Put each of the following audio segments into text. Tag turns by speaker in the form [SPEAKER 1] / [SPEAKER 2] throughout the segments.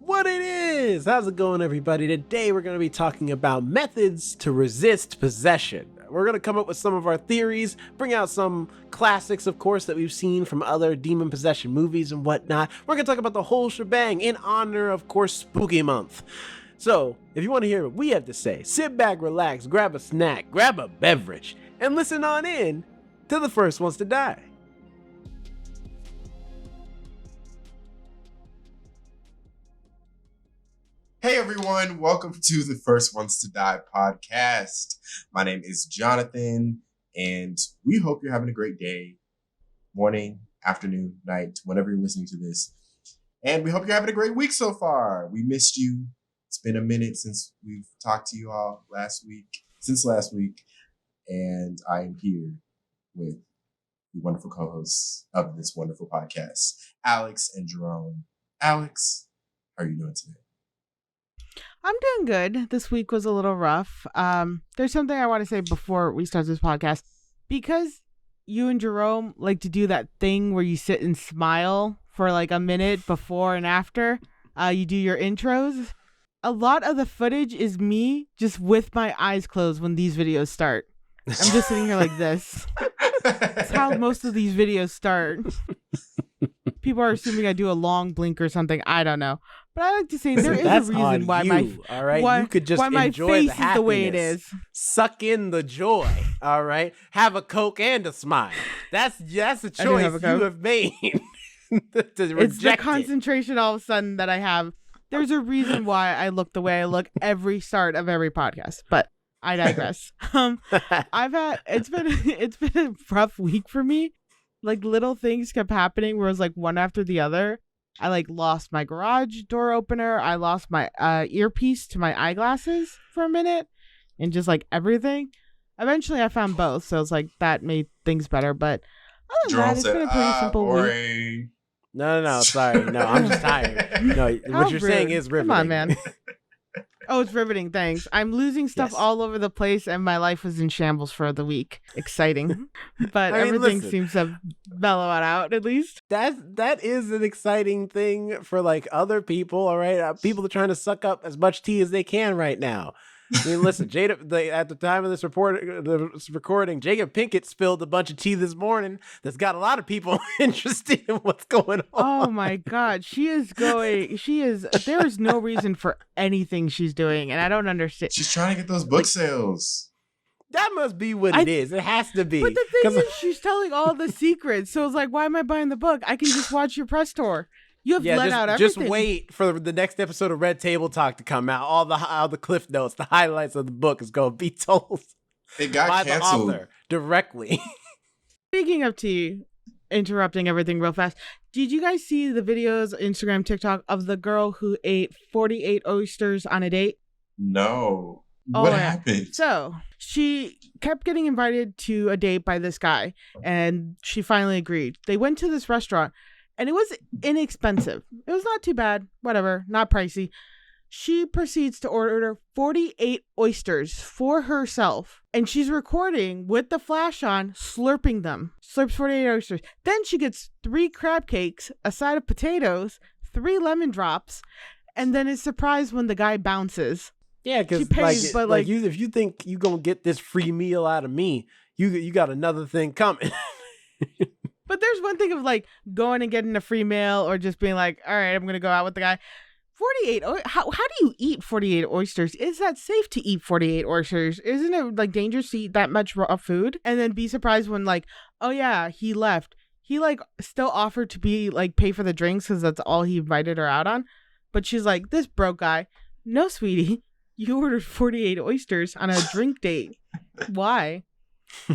[SPEAKER 1] What it is! How's it going, everybody? Today we're going to be talking about methods to resist possession. We're going to come up with some of our theories, bring out some classics, of course, that we've seen from other demon possession movies and whatnot. We're going to talk about the whole shebang in honor, of course, Spooky Month. So, if you want to hear what we have to say, sit back, relax, grab a snack, grab a beverage, and listen on in to The First Ones to Die.
[SPEAKER 2] Hey everyone, welcome to the First Ones to Die podcast. My name is Jonathan, and we hope you're having a great day, morning, afternoon, night, whenever you're listening to this. And we hope you're having a great week so far. We missed you. It's been a minute since we've talked to you all last week, and I am here with the wonderful co-hosts of this wonderful podcast, Alex and Jerome. Alex, how are you doing today?
[SPEAKER 3] I'm doing good. This week was a little rough. There's something I want to say before we start this podcast. Because you and Jerome like to do that thing where you sit and smile for like a minute before and after you do your intros. A lot of the footage is me just with my eyes closed when these videos start. I'm just sitting here like this. That's how most of these videos start. People are assuming I do a long blink or something. I don't know. But I like to say there is a reason why
[SPEAKER 1] you could just
[SPEAKER 3] my
[SPEAKER 1] enjoy
[SPEAKER 3] face
[SPEAKER 1] the happiness,
[SPEAKER 3] is the way it is.
[SPEAKER 1] Suck in the joy, all right? Have a Coke and a smile. That's a choice you have made.
[SPEAKER 3] It's the concentration all of a sudden that I have. There's a reason why I look the way I look every start of every podcast, but I digress. It's been a rough week for me. Like little things kept happening where it was like one after the other. I like lost my garage door opener. I lost my earpiece to my eyeglasses for a minute, and just like everything. Eventually, I found both, so it's like that made things better. But other than that, it's been a pretty simple week.
[SPEAKER 1] No, sorry, no, I'm just tired. No, what you're saying is riveting.
[SPEAKER 3] Come on, man. Oh, it's riveting. Thanks. I'm losing stuff all over the place, and my life was in shambles for the week. Exciting, but everything seems to have mellowed out at least.
[SPEAKER 1] That is an exciting thing for like other people. All right, people are trying to suck up as much tea as they can right now. I mean, listen, at the time of this recording, Jacob Pinkett spilled a bunch of tea this morning that's got a lot of people interested in what's going on.
[SPEAKER 3] Oh my God. There is no reason for anything she's doing, and I don't understand.
[SPEAKER 2] She's trying to get those book sales.
[SPEAKER 1] That must be what it is. It has to be.
[SPEAKER 3] But the thing is, she's telling all the secrets. So it's like, why am I buying the book? I can just watch your press tour. You have let out everything.
[SPEAKER 1] Just wait for the next episode of Red Table Talk to come out. All the cliff notes, the highlights of the book is going to be told
[SPEAKER 2] it got
[SPEAKER 1] by
[SPEAKER 2] canceled.
[SPEAKER 1] the author directly.
[SPEAKER 3] Speaking of tea, interrupting everything real fast. Did you guys see the videos, Instagram, TikTok, of the girl who ate 48 oysters on a date?
[SPEAKER 2] No. What happened?
[SPEAKER 3] So she kept getting invited to a date by this guy, and she finally agreed. They went to this restaurant. And it was inexpensive. It was not too bad. Whatever. Not pricey. She proceeds to order 48 oysters for herself. And she's recording with the flash on, slurping them. Slurps 48 oysters. Then she gets 3 crab cakes, a side of potatoes, 3 lemon drops, and then is surprised when the guy bounces.
[SPEAKER 1] Yeah, because if you think you're going to get this free meal out of me, you got another thing coming.
[SPEAKER 3] But there's one thing of like going and getting a free meal or just being like, all right, I'm going to go out with the guy. 48. How do you eat 48 oysters? Is that safe to eat 48 oysters? Isn't it like dangerous to eat that much raw food? And then be surprised when like, oh yeah, he left. He like still offered to be like pay for the drinks because that's all he invited her out on. But she's like, this broke guy. No, sweetie, you ordered 48 oysters on a drink date. Why?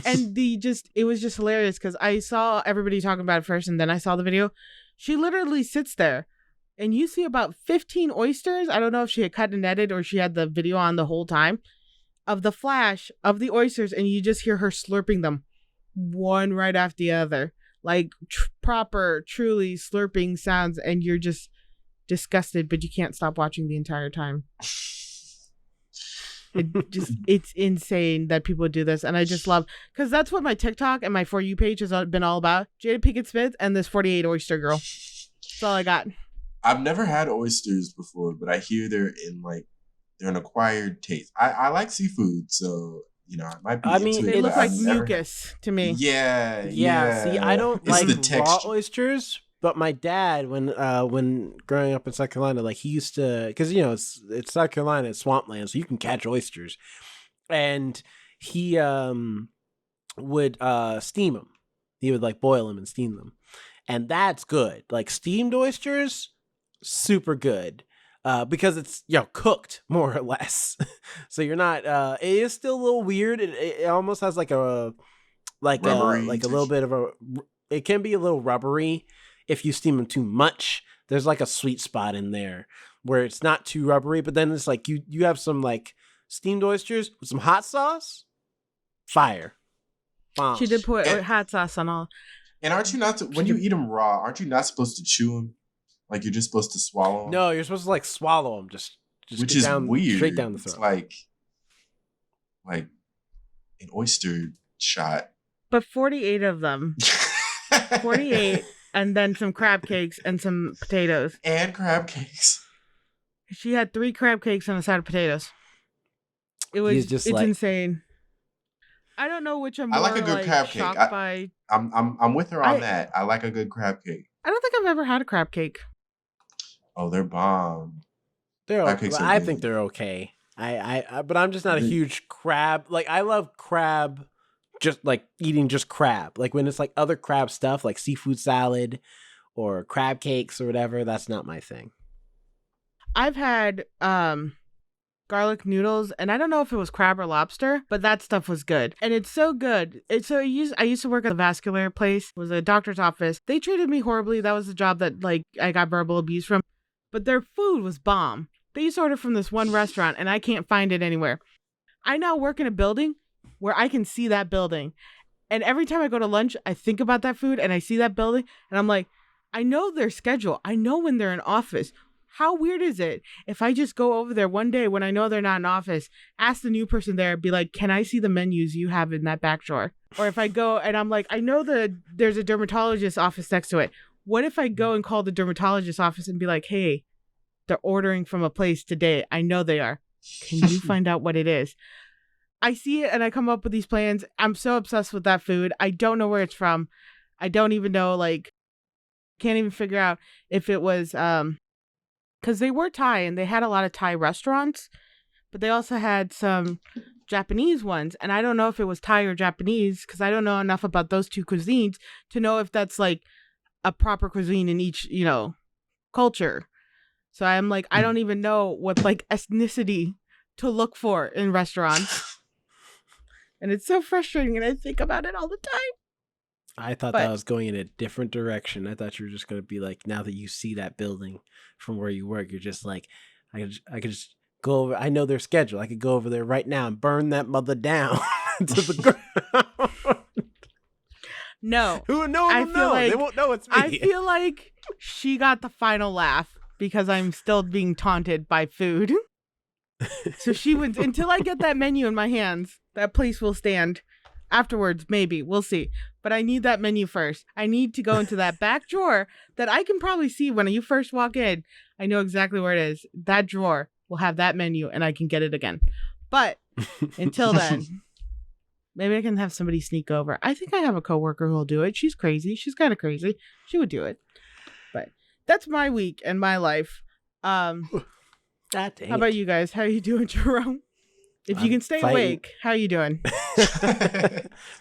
[SPEAKER 3] And it was just hilarious because I saw everybody talking about it first and then I saw the video. She literally sits there and you see about 15 oysters. I don't know if she had cut and edited or she had the video on the whole time of the flash of the oysters, and you just hear her slurping them one right after the other, like proper, truly slurping sounds, and you're just disgusted, but you can't stop watching the entire time. It's insane that people do this, and I just love, because that's what my TikTok and my For You page has been all about. Jada Pinkett Smith and this 48 oyster girl. That's all I got.
[SPEAKER 2] I've never had oysters before, but I hear they're an acquired taste. I like seafood, so I might be
[SPEAKER 1] I mean,
[SPEAKER 2] into
[SPEAKER 3] They
[SPEAKER 2] it, but
[SPEAKER 3] look
[SPEAKER 2] I've
[SPEAKER 3] like
[SPEAKER 1] it's
[SPEAKER 2] never had.
[SPEAKER 3] mucus to me.
[SPEAKER 2] Yeah,
[SPEAKER 1] yeah. See, I
[SPEAKER 2] yeah.
[SPEAKER 1] don't
[SPEAKER 2] It's
[SPEAKER 1] like
[SPEAKER 2] the
[SPEAKER 1] raw
[SPEAKER 2] texture.
[SPEAKER 1] oysters, but my dad, when growing up in South Carolina, like he used to, because it's South Carolina, it's swampland, so you can catch oysters, and he would steam them. He would like boil them and steam them, and that's good. Like steamed oysters, super good. Because it's cooked more or less, so you're not. It is still a little weird. It almost has like a
[SPEAKER 2] Rubbery
[SPEAKER 1] like a little
[SPEAKER 2] texture.
[SPEAKER 1] bit of a. It can be a little rubbery if you steam them too much. There's like a sweet spot in there where it's not too rubbery, but then it's like you have some like steamed oysters with some hot sauce, fire, bomb.
[SPEAKER 3] She did put
[SPEAKER 2] And,
[SPEAKER 3] hot sauce on all.
[SPEAKER 2] and aren't you not when you eat them raw? Aren't you not supposed to chew them? Like you're just supposed to swallow them,
[SPEAKER 1] No, you're supposed to like swallow them, just
[SPEAKER 2] which
[SPEAKER 1] get
[SPEAKER 2] is
[SPEAKER 1] down
[SPEAKER 2] weird.
[SPEAKER 1] straight down the
[SPEAKER 2] It's
[SPEAKER 1] throat.
[SPEAKER 2] like an oyster shot.
[SPEAKER 3] But 48 of them. 48, and then some crab cakes and some potatoes.
[SPEAKER 2] And crab cakes.
[SPEAKER 3] She had 3 crab cakes and a side of potatoes. It's insane. I don't know which I'm
[SPEAKER 2] I
[SPEAKER 3] more
[SPEAKER 2] like a good crab cake.
[SPEAKER 3] shocked by.
[SPEAKER 2] I'm with her on that. I like a good crab cake.
[SPEAKER 3] I don't think I've ever had a crab cake.
[SPEAKER 2] Oh, they're bomb.
[SPEAKER 1] Crab cakes I think they're okay. But I'm just not a huge crab. Like I love crab, just like eating just crab. Like when it's like other crab stuff, like seafood salad or crab cakes or whatever. That's not my thing.
[SPEAKER 3] I've had garlic noodles, and I don't know if it was crab or lobster, but that stuff was good. And it's so good. I used to work at a vascular place. It was a doctor's office. They treated me horribly. That was the job that like I got verbal abuse from. But their food was bomb. They used to order from this one restaurant, and I can't find it anywhere. I now work in a building where I can see that building. And every time I go to lunch, I think about that food and I see that building, and I'm like, I know their schedule. I know when they're in office. How weird is it if I just go over there one day when I know they're not in office, ask the new person there, be like, can I see the menus you have in that back drawer? Or if I go and I'm like, I know there's a dermatologist office next to it. What if I go and call the dermatologist office and be like, hey, they're ordering from a place today. I know they are. Can you find out what it is? I see it and I come up with these plans. I'm so obsessed with that food. I don't know where it's from. I don't even know, like, can't even figure out if it was, because they were Thai and they had a lot of Thai restaurants, but they also had some Japanese ones. And I don't know if it was Thai or Japanese because I don't know enough about those two cuisines to know if that's like a proper cuisine in each, culture. So I'm like, I don't even know what like ethnicity to look for in restaurants. And it's so frustrating and I think about it all the time.
[SPEAKER 1] I thought that was going in a different direction. I thought you were just going to be like, now that you see that building from where you work, you're just like, I could just go over. I know their schedule. I could go over there right now and burn that mother down to the ground.
[SPEAKER 3] No.
[SPEAKER 1] No one will know. They won't know it's me.
[SPEAKER 3] I feel like she got the final laugh because I'm still being taunted by food. So she wins. Until I get that menu in my hands, that place will stand. Afterwards, maybe. We'll see. But I need that menu first. I need to go into that back drawer that I can probably see when you first walk in. I know exactly where it is. That drawer will have that menu and I can get it again. But until then, maybe I can have somebody sneak over. I think I have a coworker who will do it. She's crazy. She's kind of crazy. She would do it. But that's my week and my life. How about you guys? How are you doing, Jerome? If you can stay awake, how are you doing?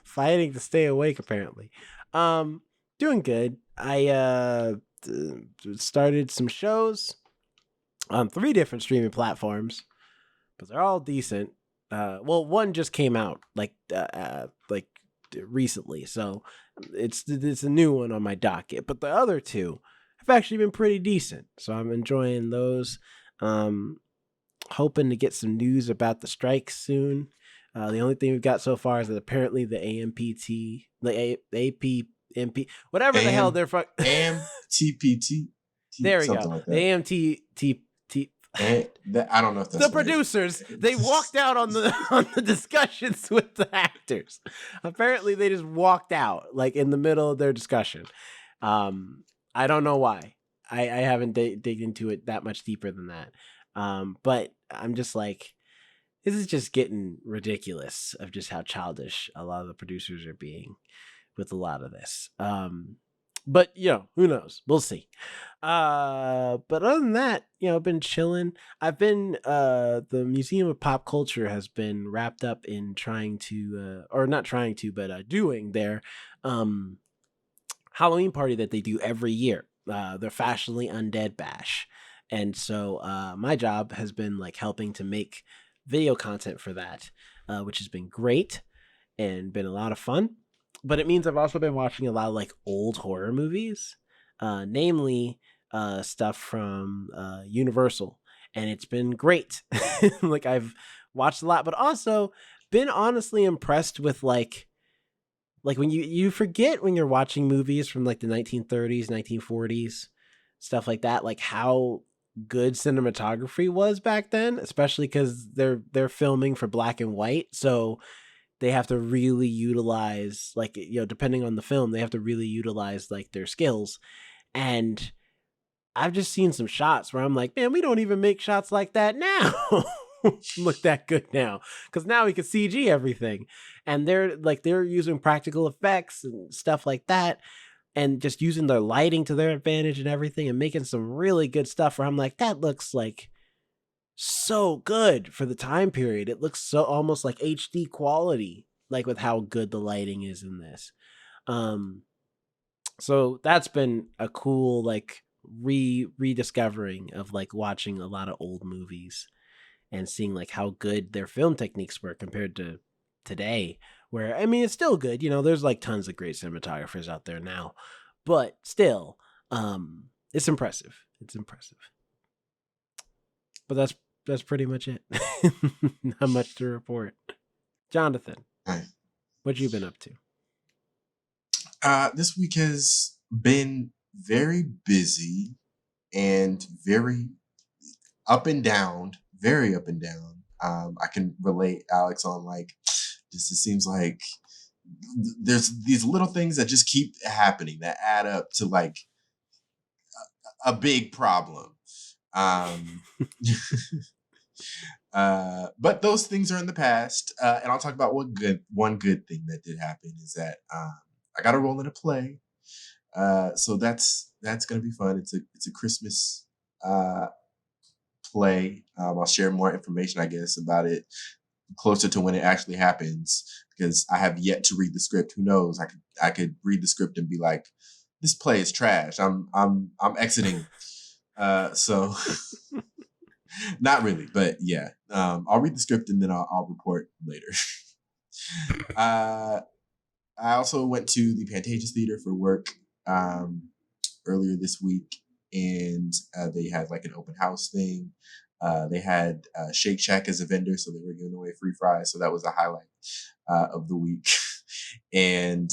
[SPEAKER 1] Fighting to stay awake, apparently. Doing good. I started some shows on 3 different streaming platforms, but they're all decent. Well, one just came out like recently, so it's a new one on my docket. But the other 2 have actually been pretty decent, so I'm enjoying those. Hoping to get some news about the strikes soon. The only thing we've got so far is that apparently the AMPT, the APMP, whatever the hell they're from.
[SPEAKER 2] AMTPT.
[SPEAKER 1] There we go.
[SPEAKER 2] Like
[SPEAKER 1] the AMTT.
[SPEAKER 2] I don't know if that's
[SPEAKER 1] the producers. They walked out on the discussions with the actors. Apparently, they just walked out like in the middle of their discussion. I don't know why. I haven't digged into it that much deeper than that. But I'm just like, this is just getting ridiculous of just how childish a lot of the producers are being with a lot of this. But who knows? We'll see. But other than that, I've been chilling. I've been the Museum of Pop Culture has been wrapped up in trying to or not trying to, but doing their Halloween party that they do every year. Their Fashionably Undead Bash. And so my job has been like helping to make video content for that, which has been great and been a lot of fun. But it means I've also been watching a lot of like old horror movies, namely stuff from Universal, and it's been great. Like I've watched a lot, but also been honestly impressed with like when you forget when you're watching movies from like the 1930s, 1940s, stuff like that, like how good cinematography was back then, especially because they're filming for black and white, so they have to really utilize, like, depending on the film, they have to really utilize like their skills. And I've just seen some shots where I'm like, man, we don't even make shots like that now. Look that good now, because now we can CG everything, and they're using practical effects and stuff like that, and just using their lighting to their advantage and everything, and making some really good stuff where I'm like, that looks like so good for the time period. It looks so almost like HD quality, like with how good the lighting is in this. So that's been a cool like rediscovering of like watching a lot of old movies and seeing like how good their film techniques were compared to today, where I mean it's still good, there's like tons of great cinematographers out there now, but still it's impressive. But that's pretty much it. Not much to report. Jonathan, what you been up to?
[SPEAKER 2] This week has been very busy and very up and down. Very up and down. I can relate, Alex, on like just it seems like there's these little things that just keep happening that add up to like a big problem. But those things are in the past, and I'll talk about one good thing that did happen is that I got a role in a play, so that's gonna be fun. It's a Christmas play. I'll share more information, I guess, about it closer to when it actually happens, because I have yet to read the script. Who knows? I could read the script and be like, this play is trash. I'm exiting. So not really, but yeah. I'll read the script and then I'll report later. I also went to the Pantages Theater for work earlier this week, and they had like an open house thing. They had Shake Shack as a vendor, so they were giving away free fries. So that was a highlight of the week. And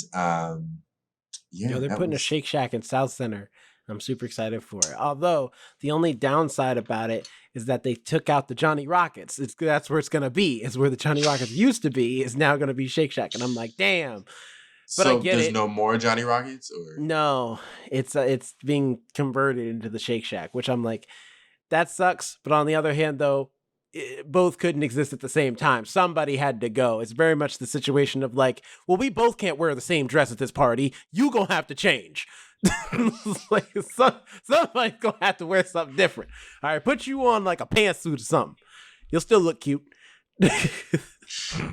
[SPEAKER 1] they're putting a Shake Shack in South Center. I'm super excited for it. Although the only downside about it is that they took out the Johnny Rockets. That's where it's going to be. It's where the Johnny Rockets used to be. Is now going to be Shake Shack. And I'm like, damn. But
[SPEAKER 2] so
[SPEAKER 1] I get
[SPEAKER 2] there's
[SPEAKER 1] it.
[SPEAKER 2] No more Johnny Rockets? Or
[SPEAKER 1] no, it's being converted into the Shake Shack, which I'm like, that sucks. But on the other hand, though, both couldn't exist at the same time. Somebody had to go. It's very much the situation of like, well, we both can't wear the same dress at this party. You gonna have to change. Like somebody's gonna have to wear something different. All right, put you on like a pantsuit or something. You'll still look cute.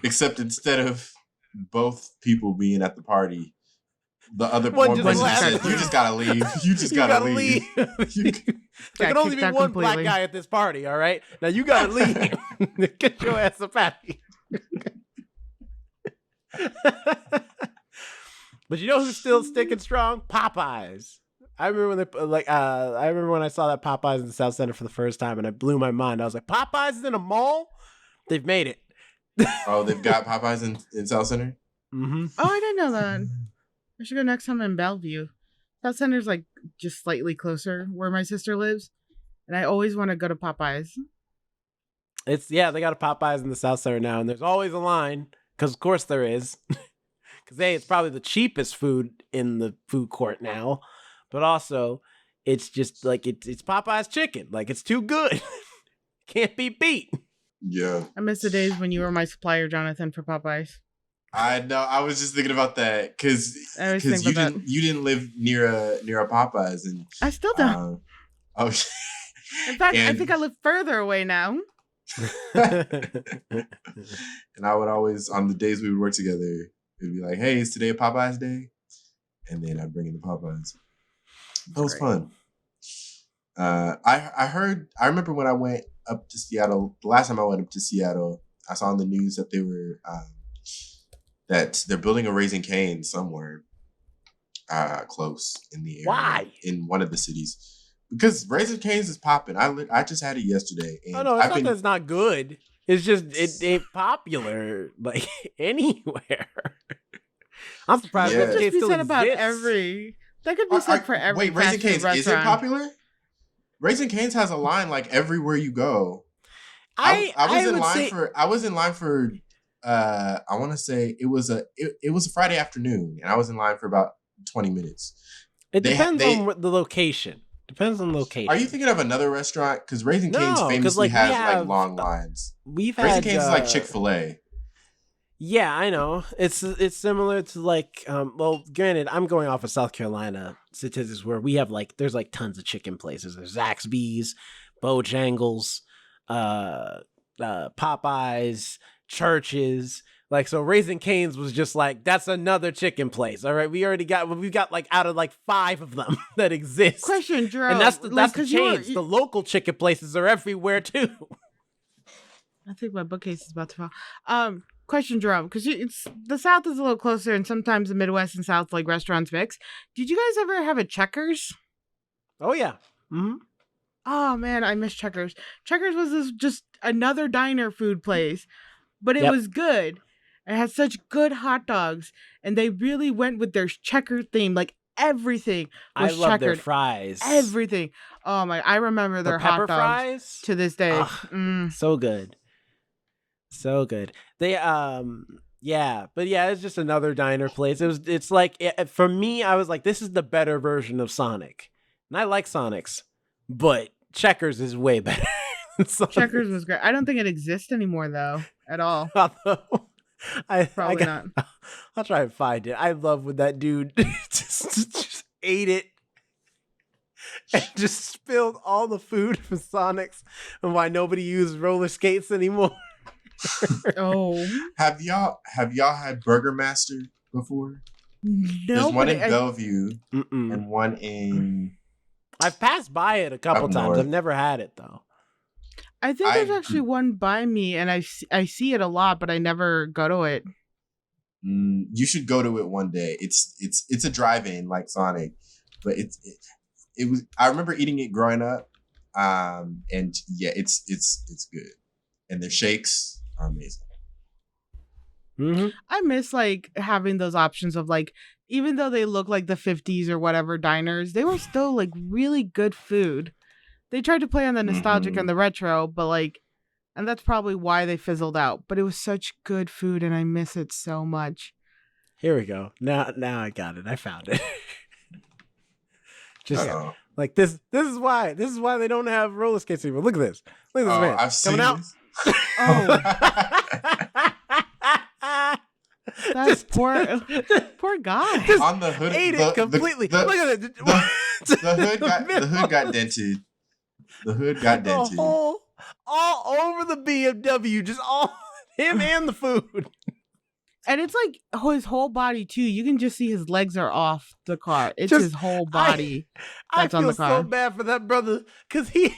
[SPEAKER 2] Except instead of both people being at the party, the other
[SPEAKER 1] one
[SPEAKER 2] person said, you just gotta leave. You just gotta leave.
[SPEAKER 1] There can only be one black guy at this party, all right? Now you gotta leave. Get your ass up out of here. But you know who's still sticking strong? Popeyes. I remember when I saw that Popeyes in the South Center for the first time, and it blew my mind. I was like, Popeyes is in a mall? They've made it.
[SPEAKER 2] Oh, they've got Popeyes in South Center?
[SPEAKER 1] Mm-hmm.
[SPEAKER 3] Oh, I didn't know that. I should go next time in Bellevue. South Center's like just slightly closer where my sister lives, and I always want to go to Popeyes.
[SPEAKER 1] They got a Popeyes in the South Center now, and there's always a line, because of course there is. Because it's probably the cheapest food in the food court now, but also it's just like it's Popeye's chicken. Like it's too good. Can't be beat.
[SPEAKER 2] Yeah.
[SPEAKER 3] I miss the days when you were my supplier, Jonathan, for Popeyes.
[SPEAKER 2] I know. I was just thinking about that because
[SPEAKER 3] I always think about that.
[SPEAKER 2] you didn't live near a Popeyes, and
[SPEAKER 3] I still don't.
[SPEAKER 2] Oh,
[SPEAKER 3] In fact, I think I live further away now.
[SPEAKER 2] and I would always, on the days we would work together, it'd be like, "Hey, is today a Popeyes day?" And then I'd bring in the Popeyes. That was fun. I remember when I went up to Seattle. The last time I went up to Seattle, I saw on the news that that they're building a Raising Cane somewhere close in the area.
[SPEAKER 1] Why?
[SPEAKER 2] In one of the cities. Because Raising Cane's is popping. I just had it yesterday. And
[SPEAKER 1] oh no, it's not that it's not good. It's just it ain't popular like anywhere. I'm surprised.
[SPEAKER 2] Yeah.
[SPEAKER 3] That could just be
[SPEAKER 1] still
[SPEAKER 3] said about
[SPEAKER 1] exists.
[SPEAKER 3] every. That could be said for every.
[SPEAKER 2] Wait, Raising
[SPEAKER 3] fast food
[SPEAKER 2] Cane's is it
[SPEAKER 3] restaurant.
[SPEAKER 2] popular? Raising Cane's has a line like everywhere you go. I was in line for I want to say it was a Friday afternoon, and I was in line for about 20 minutes.
[SPEAKER 1] It depends on the location. Depends on the location.
[SPEAKER 2] Are you thinking of another restaurant? Because Raising Cane's famously has like long lines.
[SPEAKER 1] Raising
[SPEAKER 2] Cane's is like Chick-fil-A.
[SPEAKER 1] Yeah, I know. It's similar to like well, granted, I'm going off of South Carolina statistics where we have like there's like tons of chicken places. There's Zaxby's, Bojangles, Popeyes, Churches. Like, so Raising Cane's was just like, that's another chicken place. All right. We've got like out of like 5 of them that exist.
[SPEAKER 3] Question, Jerome.
[SPEAKER 1] And that's the
[SPEAKER 3] like,
[SPEAKER 1] change. The local chicken places are everywhere too.
[SPEAKER 3] I think my bookcase is about to fall. Question, Jerome, because the South is a little closer, and sometimes the Midwest and South like restaurants mix. Did you guys ever have a Checkers?
[SPEAKER 1] Oh yeah. Mm-hmm.
[SPEAKER 3] Oh man, I miss Checkers. Checkers was just another diner food place, but it was good. It had such good hot dogs, and they really went with their checker theme. Like everything was
[SPEAKER 1] I love
[SPEAKER 3] checkered.
[SPEAKER 1] their fries.
[SPEAKER 3] Everything. Oh my! I remember their hot
[SPEAKER 1] pepper
[SPEAKER 3] dogs
[SPEAKER 1] fries
[SPEAKER 3] to this day.
[SPEAKER 1] So good, so good. They yeah, but yeah, it's just another diner place. It's like for me, I was like, this is the better version of Sonic, and I like Sonics, but Checkers is way better.
[SPEAKER 3] Checkers was great. I don't think it exists anymore though, at all.
[SPEAKER 1] Probably
[SPEAKER 3] not.
[SPEAKER 1] I'll try and find it. I love when that dude just ate it and just spilled all the food from Sonic's and why nobody uses roller skates anymore.
[SPEAKER 3] Oh.
[SPEAKER 2] Have y'all had Burger Master before?
[SPEAKER 3] No.
[SPEAKER 2] There's one in Bellevue and one in.
[SPEAKER 1] I've passed by it a couple times.
[SPEAKER 2] north.
[SPEAKER 1] I've never had it though.
[SPEAKER 3] I think there's actually one by me, and I see it a lot, but I never go to it.
[SPEAKER 2] You should go to it one day. It's a drive-in like Sonic, but it was. I remember eating it growing up, and yeah, it's good, and their shakes are amazing.
[SPEAKER 1] Mm-hmm.
[SPEAKER 3] I miss like having those options of like, even though they look like the 50s or whatever diners, they were still like really good food. They tried to play on the nostalgic and the retro, but like, and that's probably why they fizzled out. But it was such good food, and I miss it so much.
[SPEAKER 1] Here we go. Now I got it. I found it. Just like this is why they don't have roller skates anymore. Look at this. Look at this man.
[SPEAKER 2] I've seen
[SPEAKER 1] coming out.
[SPEAKER 2] this.
[SPEAKER 3] That's poor guy.
[SPEAKER 1] Just
[SPEAKER 2] on the hood.
[SPEAKER 1] ate it completely. Look at it.
[SPEAKER 2] The hood got dented. The hood got dented.
[SPEAKER 1] All over the BMW, just all him and the food.
[SPEAKER 3] And it's like his whole body too. You can just see his legs are off the car. It's just his whole body that's on the car.
[SPEAKER 1] I feel so bad for that brother because he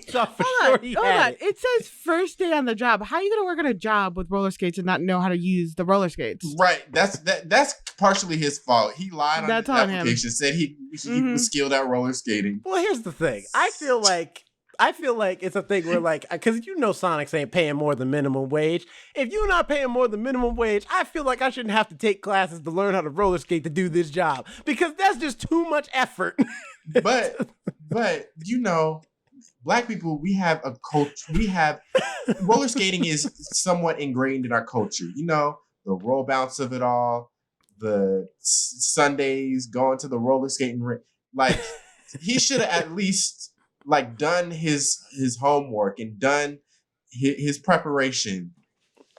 [SPEAKER 1] thought for
[SPEAKER 3] Hold
[SPEAKER 1] sure
[SPEAKER 3] on. It says first day on the job. How are you gonna work on a job with roller skates and not know how to use the roller skates?
[SPEAKER 2] Right. That's partially his fault. He lied on his application. Said he was skilled at roller skating.
[SPEAKER 1] Well, here's the thing. I feel like it's a thing where like, because Sonics ain't paying more than minimum wage. If you're not paying more than minimum wage, I feel like I shouldn't have to take classes to learn how to roller skate to do this job because that's just too much effort.
[SPEAKER 2] But Black people, we have a culture. Roller skating is somewhat ingrained in our culture. The roll bounce of it all, the Sundays going to the roller skating rink. Like, he should have at least like done his homework and done his preparation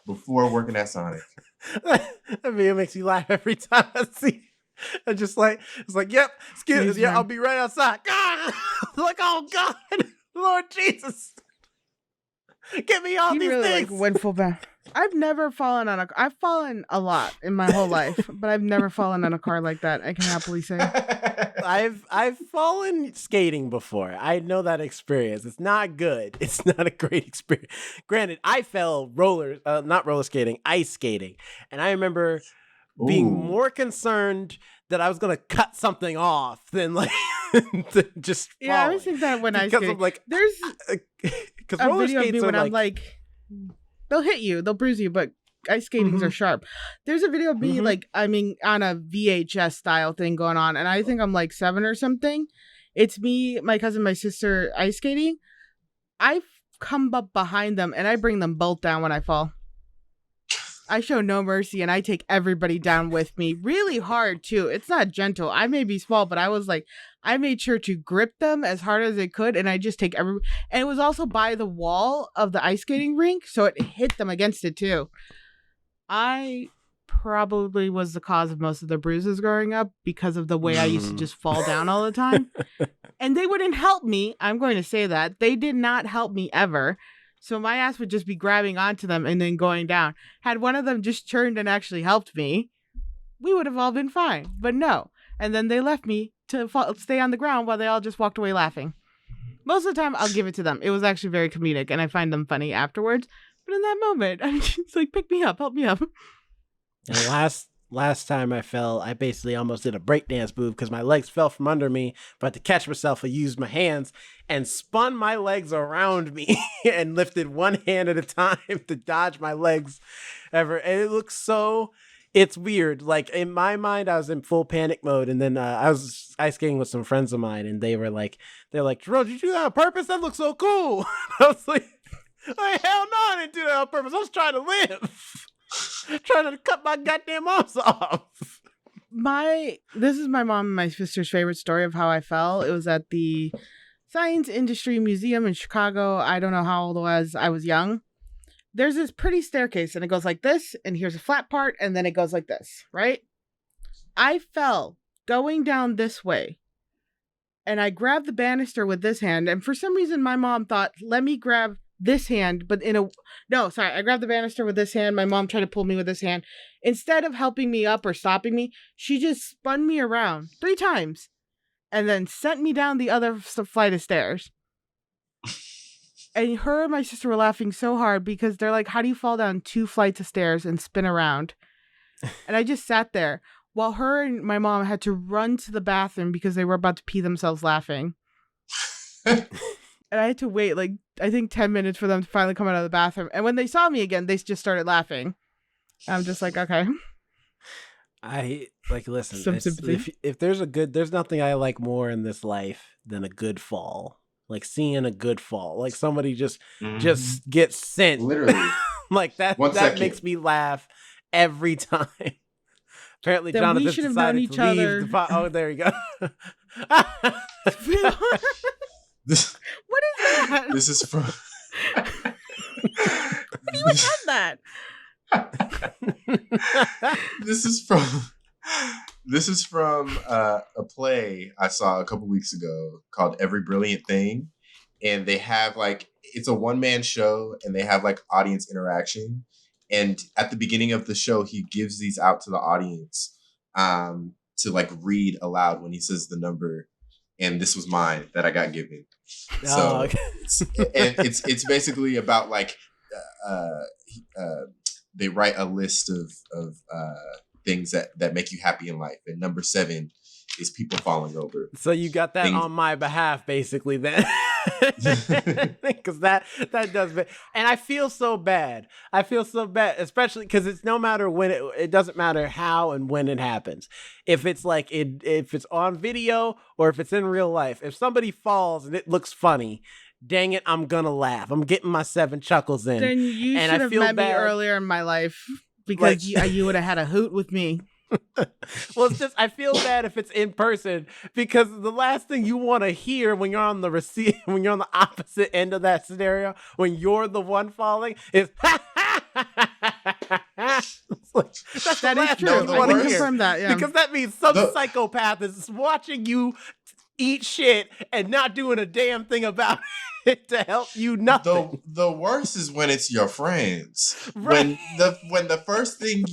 [SPEAKER 2] before working at Sonic.
[SPEAKER 1] That video makes me laugh every time I see it. I just like, it's like, yep, excuse me, yeah, I'll be right outside. God! Like, oh God, Lord Jesus, get me off
[SPEAKER 3] He
[SPEAKER 1] these
[SPEAKER 3] really
[SPEAKER 1] things.
[SPEAKER 3] like went full back. I've never fallen on I've fallen a lot in my whole life, but I've never fallen on a car like that. I can happily say.
[SPEAKER 1] I've fallen skating before. I know that experience. It's not good. It's not a great experience. Granted, I fell not roller skating, ice skating, and I remember being more concerned that I was gonna cut something off than like than just falling.
[SPEAKER 3] Yeah, I always think that when I skate,
[SPEAKER 1] I'm like,
[SPEAKER 3] there's
[SPEAKER 1] because
[SPEAKER 3] a
[SPEAKER 1] roller
[SPEAKER 3] video of
[SPEAKER 1] skates
[SPEAKER 3] me
[SPEAKER 1] are
[SPEAKER 3] when I'm like, they'll hit you, they'll bruise you, but ice skatings are sharp. There's a video of me like, I mean, on a VHS style thing going on, and I think I'm like 7 or something. It's me, my cousin, my sister ice skating. I come up behind them and I bring them both down when I fall. I show no mercy and I take everybody down with me really hard too. It's not gentle. I may be small, but I was like, I made sure to grip them as hard as I could, and I just take and it was also by the wall of the ice skating rink, so it hit them against it too. I probably was the cause of most of the bruises growing up because of the way I used to just fall down all the time. And they wouldn't help me. I'm going to say that. They did not help me ever. So my ass would just be grabbing onto them and then going down. Had one of them just turned and actually helped me, we would have all been fine. But no. And then they left me to stay on the ground while they all just walked away laughing. Most of the time, I'll give it to them. It was actually very comedic, and I find them funny afterwards. But in that moment, I'm just like, pick me up, help me up.
[SPEAKER 1] And last time I fell, I basically almost did a breakdance move because my legs fell from under me. But to catch myself, I used my hands and spun my legs around me and lifted one hand at a time to dodge my legs ever. And it looks so... It's weird. Like, in my mind, I was in full panic mode, and then I was ice skating with some friends of mine, and they're like, Jerome, did you do that on purpose? That looks so cool. I was like, hell no, I didn't do that on purpose. I was trying to live. Trying to cut my goddamn arms off.
[SPEAKER 3] This is my mom and my sister's favorite story of how I fell. It was at the Science Industry Museum in Chicago. I don't know how old I was young. There's this pretty staircase, and it goes like this, and here's a flat part, and then it goes like this, right? I fell going down this way, and I grabbed the banister with this hand, and for some reason, my mom thought, let me grab this hand, but I grabbed the banister with this hand. My mom tried to pull me with this hand. Instead of helping me up or stopping me, she just spun me around 3 times, and then sent me down the other flight of stairs. And her and my sister were laughing so hard because they're like, how do you fall down 2 flights of stairs and spin around? And I just sat there while her and my mom had to run to the bathroom because they were about to pee themselves laughing. And I had to wait, like, I think 10 minutes for them to finally come out of the bathroom. And when they saw me again, they just started laughing. I'm just like, okay.
[SPEAKER 1] I like, listen,
[SPEAKER 3] sympathy.
[SPEAKER 1] if there's nothing I like more in this life than a good fall. Like seeing a good fall, like somebody just gets sent.
[SPEAKER 2] Literally.
[SPEAKER 1] Like that makes me laugh every time. Apparently,
[SPEAKER 3] then
[SPEAKER 1] Jonathan
[SPEAKER 3] we should have
[SPEAKER 1] decided
[SPEAKER 3] known each
[SPEAKER 1] to leave
[SPEAKER 3] other.
[SPEAKER 1] Oh, there you go.
[SPEAKER 3] What is that?
[SPEAKER 2] This is from...
[SPEAKER 3] What do you have that?
[SPEAKER 2] This is from a play I saw a couple weeks ago called Every Brilliant Thing. And they have it's a one-man show, and they have audience interaction. And at the beginning of the show, he gives these out to the audience to read aloud when he says the number. And this was mine that I got given. So
[SPEAKER 1] okay.
[SPEAKER 2] it's basically about they write a list of things that make you happy in life, and number 7 is people falling over.
[SPEAKER 1] So you got that on my behalf, basically, then. Because that does, and I feel so bad, especially because it's no matter when it doesn't matter how and when it happens. If it's if it's on video or if it's in real life, if somebody falls and it looks funny, dang it, I'm gonna laugh. I'm getting my 7 chuckles in.
[SPEAKER 3] Then you should have met me earlier in my life, because you would have had a hoot with me.
[SPEAKER 1] Well, it's just I feel bad if it's in person because the last thing you want to hear when you're on the when you're on the opposite end of that scenario, when you're the one falling, is it's like, that's
[SPEAKER 3] That
[SPEAKER 1] the
[SPEAKER 3] is
[SPEAKER 1] last
[SPEAKER 3] true.
[SPEAKER 1] thing you
[SPEAKER 3] I
[SPEAKER 1] want
[SPEAKER 3] can
[SPEAKER 1] to hear
[SPEAKER 3] confirm that. Yeah.
[SPEAKER 1] because that means some
[SPEAKER 2] The-
[SPEAKER 1] psychopath is watching you eat shit and not doing a damn thing about it to help you. Nothing.
[SPEAKER 2] The worst is when it's your friends.
[SPEAKER 1] Right.
[SPEAKER 2] When the first thing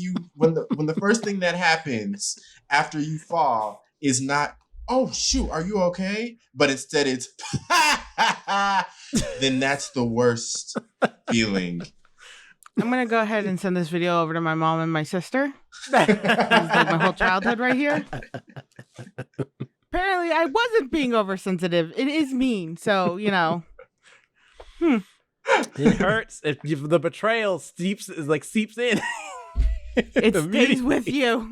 [SPEAKER 2] that happens after you fall is not, oh shoot, are you okay? But instead it's then that's the worst feeling.
[SPEAKER 3] I'm gonna go ahead and send this video over to my mom and my sister. This is like my whole childhood right here. Apparently, I wasn't being oversensitive. It is mean, so
[SPEAKER 1] It hurts if the betrayal seeps in.
[SPEAKER 3] it stays with you.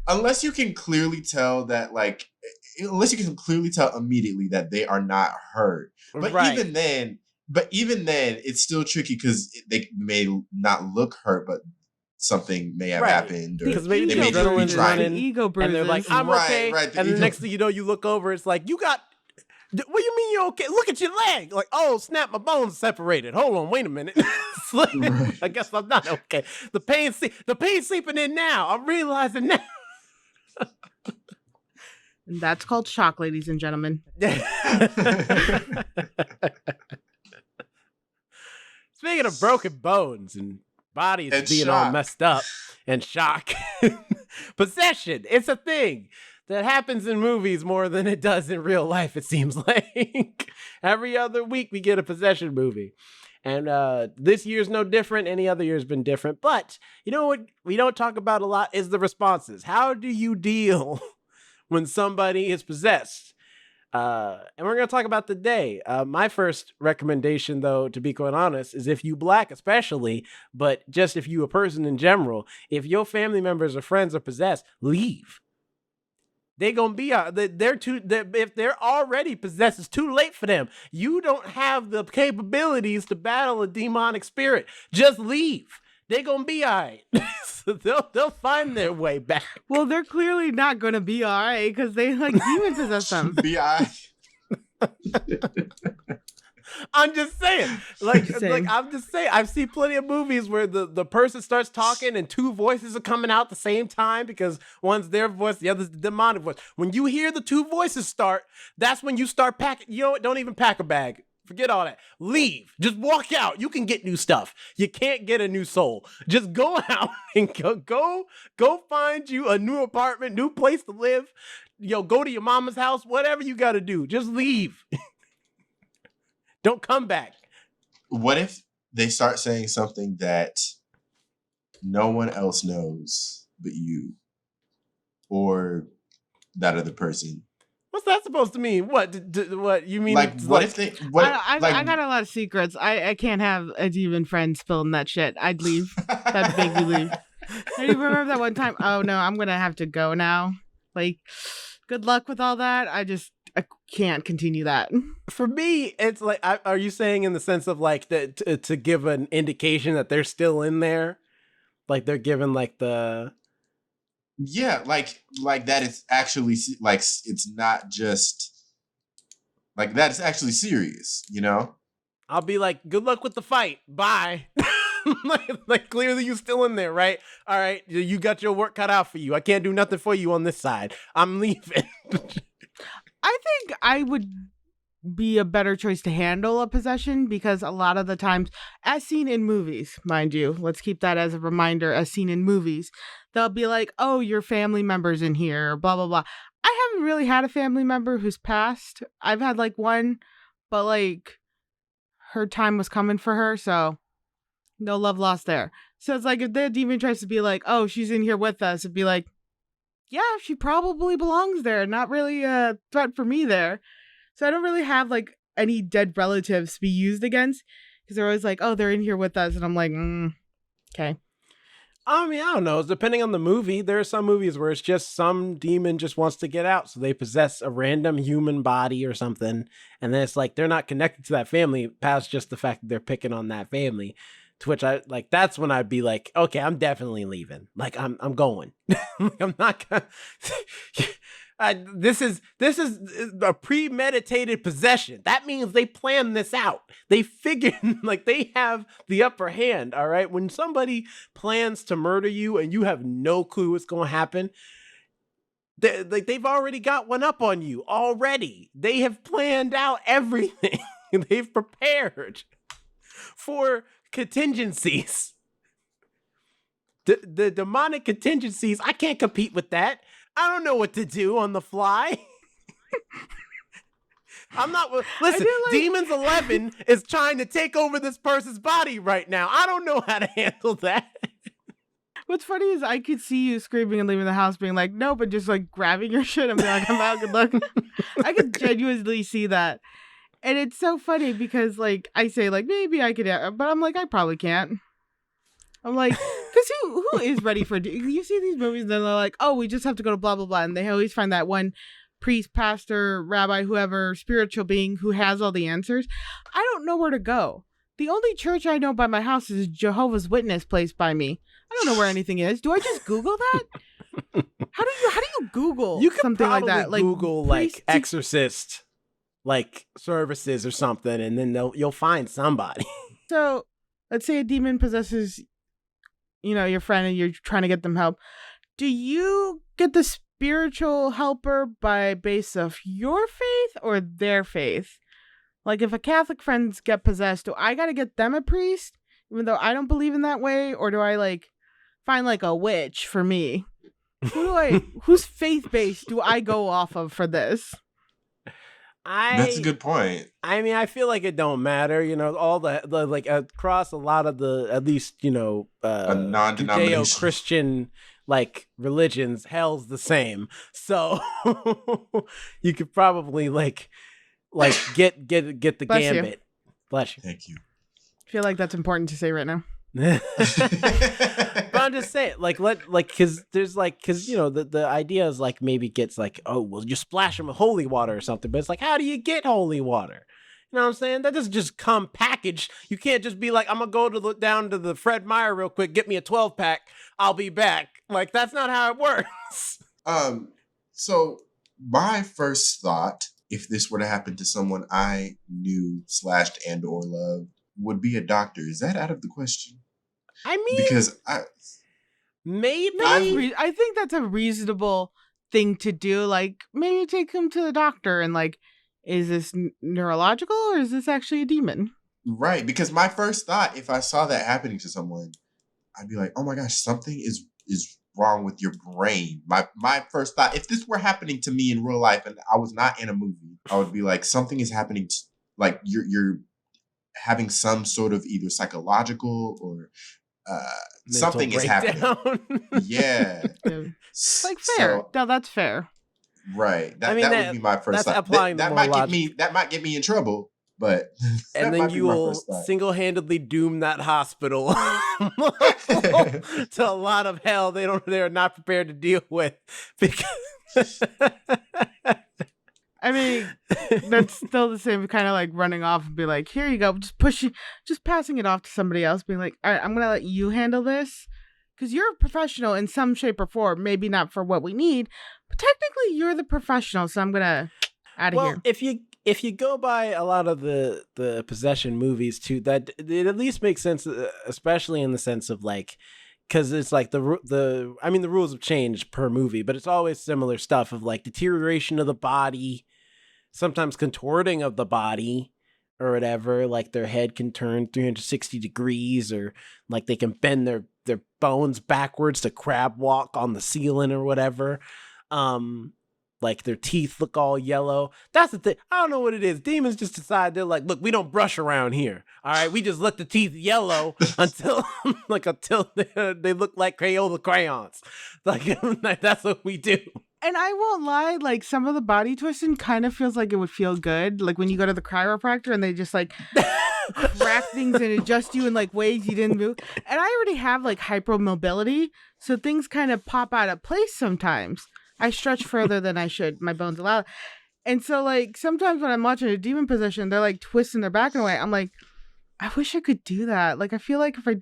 [SPEAKER 2] Unless you can clearly tell that, immediately that they are not hurt. But
[SPEAKER 1] Right.
[SPEAKER 2] even then, it's still tricky because they may not look hurt, but something may have
[SPEAKER 1] Right.
[SPEAKER 2] happened. Or
[SPEAKER 1] Because maybe
[SPEAKER 2] they
[SPEAKER 1] the
[SPEAKER 2] may just be
[SPEAKER 1] adrenaline's
[SPEAKER 2] trying.
[SPEAKER 1] running,
[SPEAKER 3] ego bruises.
[SPEAKER 1] and they're like, I'm
[SPEAKER 2] Right,
[SPEAKER 1] okay.
[SPEAKER 2] right, the
[SPEAKER 1] And the
[SPEAKER 2] ego-
[SPEAKER 1] next thing you know, you look over, it's like, you got, what do you mean you're okay? Look at your leg. Like, oh, snap, my bones separated. Hold on, wait a minute. It's like,
[SPEAKER 2] Right.
[SPEAKER 1] I guess I'm not okay. The pain's seeping in now. I'm realizing now.
[SPEAKER 3] And that's called shock, ladies and gentlemen.
[SPEAKER 1] Speaking of broken bones and bodies
[SPEAKER 2] And
[SPEAKER 1] being all
[SPEAKER 2] shock.
[SPEAKER 1] messed up and shock, possession, it's a thing that happens in movies more than it does in real life, it seems like. Every other week we get a possession movie. And this year's no different. Any other year's been different. But you know what we don't talk about a lot is the responses. How do you deal when somebody is possessed? And we're going to talk about today. My first recommendation, though, to be quite honest, is if you Black especially, but just if you a person in general, if your family members or friends are possessed, leave. They're going to be, if they're already possessed, it's too late for them. You don't have the capabilities to battle a demonic spirit. Just leave. They're going to be all right. So they'll find their way back.
[SPEAKER 3] Well, they're clearly not going to be all right because they demon possess them.
[SPEAKER 2] B.I.
[SPEAKER 1] I'm just saying.
[SPEAKER 3] Same.
[SPEAKER 1] I'm just saying. I've seen plenty of movies where the person starts talking and two voices are coming out at the same time because one's their voice, the other's the demonic voice. When you hear the two voices start, that's when you start packing. You know what? Don't even pack a bag. Forget all that. Leave. Just walk out. You can get new stuff. You can't get a new soul. Just go out and go find you a new apartment, new place to live. Go to your mama's house, whatever you got to do. Just leave. Don't come back.
[SPEAKER 2] What if they start saying something that no one else knows but you or that other person?
[SPEAKER 1] What's that supposed to mean? What you mean?
[SPEAKER 2] Like, what if they? What?
[SPEAKER 3] I got a lot of secrets. I can't have a demon friend spilling that shit. I'd leave. That'd make me leave. I remember that one time. Oh no, I'm gonna have to go now. Like, good luck with all that. I can't continue that.
[SPEAKER 1] For me, it's like, are you saying in the sense of like to give an indication that they're still in there, like they're given like the.
[SPEAKER 2] Yeah, like that is actually like it's not just like that is actually serious, you know?
[SPEAKER 1] I'll be like, good luck with the fight. Bye. like clearly you still in there, right? All right, you got your work cut out for you. I can't do nothing for you on this side. I'm leaving.
[SPEAKER 3] I think I would be a better choice to handle a possession because a lot of the times, as seen in movies, mind you, let's keep that as a reminder, as seen in movies, they'll be like, oh, your family member's in here, or blah, blah, blah. I haven't really had a family member who's passed. I've had like one, but like her time was coming for her, so no love lost there. So it's like if the demon tries to be like, oh, she's in here with us, it'd be like, yeah, she probably belongs there. Not really a threat for me there. So I don't really have like any dead relatives to be used against because they're always like, oh, they're in here with us. And I'm like, okay.
[SPEAKER 1] I mean, I don't know. It's depending on the movie. There are some movies where it's just some demon just wants to get out. So they possess a random human body or something. And then it's like they're not connected to that family past just the fact that they're picking on that family. To which I like, that's when I'd be like, okay, I'm definitely leaving. Like, I'm going. Like, I'm not gonna. This is a premeditated possession. That means they planned this out. They figured, like, they have the upper hand. All right, when somebody plans to murder you and you have no clue what's going to happen, they've already got one up on you already. They have planned out everything. They've prepared for contingencies. The demonic contingencies, I can't compete with that. I don't know what to do on the fly. I'm not. Listen, Demons 11 is trying to take over this person's body right now. I don't know how to handle that.
[SPEAKER 3] What's funny is I could see you screaming and leaving the house being like, no, but just like grabbing your shit and being like, I'm out, good luck. I could genuinely see that. And it's so funny because like I say like, maybe I could, but I'm like, I probably can't. I'm like, because who is ready for, you see these movies and they're like, oh, we just have to go to blah, blah, blah. And they always find that one priest, pastor, rabbi, whoever, spiritual being who has all the answers. I don't know where to go. The only church I know by my house is Jehovah's Witness place by me. I don't know where anything is. Do I just Google that? How do you Google something like that?
[SPEAKER 1] Like Google like exorcist, like services or something, and then you'll find somebody.
[SPEAKER 3] So let's say a demon possesses, your friend, and you're trying to get them help. Do you get the spiritual helper by base of your faith or their faith? Like if a Catholic friends get possessed, do I got to get them a priest, even though I don't believe in that way? Or do I like find like a witch for me? Whose faith base do I go off of for this?
[SPEAKER 2] That's a good point.
[SPEAKER 1] I mean, I feel like it don't matter, all the like across a lot of the, at least, a
[SPEAKER 2] non-denominational
[SPEAKER 1] Judeo-Christian like religions, hell's the same. So you could probably like get the
[SPEAKER 3] Bless
[SPEAKER 1] gambit.
[SPEAKER 3] You.
[SPEAKER 1] Bless you.
[SPEAKER 2] Thank you.
[SPEAKER 3] I feel like that's important to say right now.
[SPEAKER 1] But I'm just saying, because the idea is like maybe gets like, oh, well, you splash them with holy water or something, but it's like, how do you get holy water? You know what I'm saying? That doesn't just come packaged. You can't just be like, I'm gonna go down to the Fred Meyer real quick, get me a 12-pack, I'll be back. Like, that's not how it works.
[SPEAKER 2] So my first thought, if this were to happen to someone I knew / and or loved, would be a doctor. Is that out of the question?
[SPEAKER 1] I mean,
[SPEAKER 2] because
[SPEAKER 1] maybe
[SPEAKER 3] I think that's a reasonable thing to do. Like maybe take him to the doctor and like, is this neurological or is this actually a demon?
[SPEAKER 2] Right, because my first thought, if I saw that happening to someone, I'd be like, oh my gosh, something is wrong with your brain. My first thought, if this were happening to me in real life and I was not in a movie, I would be like, something is happening to, like you're having some sort of either psychological or something
[SPEAKER 1] breakdown.
[SPEAKER 2] Is happening. Yeah.
[SPEAKER 3] Like fair. No, that's fair.
[SPEAKER 2] Right. That would be my first thought. That might get me in trouble, but
[SPEAKER 1] and then you will single-handedly doom that hospital to a lot of hell they're not prepared to deal with, because
[SPEAKER 3] I mean, that's still the same, kind of like running off and be like, here you go, just passing it off to somebody else, being like, all right, I'm going to let you handle this because you're a professional in some shape or form, maybe not for what we need, but technically you're the professional, so I'm going to out of here.
[SPEAKER 1] If you go by a lot of the possession movies too, that it at least makes sense, especially in the sense of like, because it's like the rules have changed per movie, but it's always similar stuff of like deterioration of the body, sometimes contorting of the body or whatever, like their head can turn 360 degrees, or like they can bend their bones backwards to crab walk on the ceiling or whatever. Like their teeth look all yellow. That's the thing. I don't know what it is. Demons just decide, they're like, look, we don't brush around here. All right, we just let the teeth yellow until they look like Crayola crayons. Like that's what we do.
[SPEAKER 3] And I won't lie, like some of the body twisting kind of feels like it would feel good. Like when you go to the chiropractor and they just like crack things and adjust you in like ways you didn't move. And I already have like hypermobility, so things kind of pop out of place sometimes. I stretch further than I should. My bones allow it. And so like sometimes when I'm watching a demon possession, they're like twisting their back in a way. I'm like, I wish I could do that. Like, I feel like if I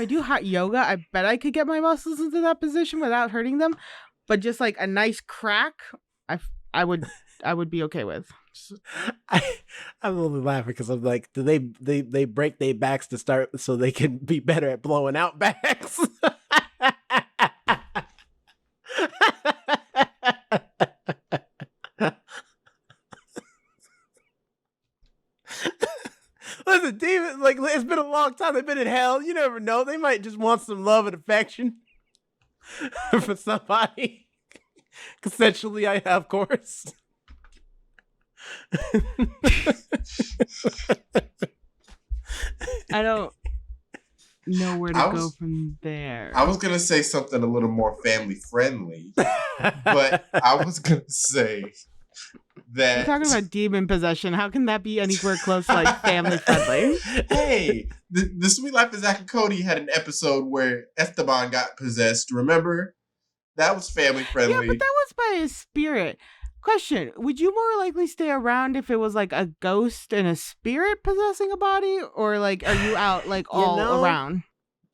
[SPEAKER 3] do hot yoga, I bet I could get my muscles into that position without hurting them. But just like a nice crack, I would be okay with.
[SPEAKER 1] I'm only laughing because I'm like, do they break their backs to start so they can be better at blowing out backs? Listen, demon, like it's been a long time. They've been in hell. You never know. They might just want some love and affection from somebody. Consensually, of course.
[SPEAKER 3] I don't know where to go from there.
[SPEAKER 2] I was gonna say something a little more family friendly, but I was gonna say that
[SPEAKER 3] we're talking about demon possession. How can that be anywhere close to like family friendly?
[SPEAKER 2] Hey, the Sweet Life of Zack and Cody had an episode where Esteban got possessed. Remember? That was family friendly.
[SPEAKER 3] Yeah, but that was by his spirit. Question, would you more likely stay around if it was like a ghost and a spirit possessing a body, or like are you out like all around?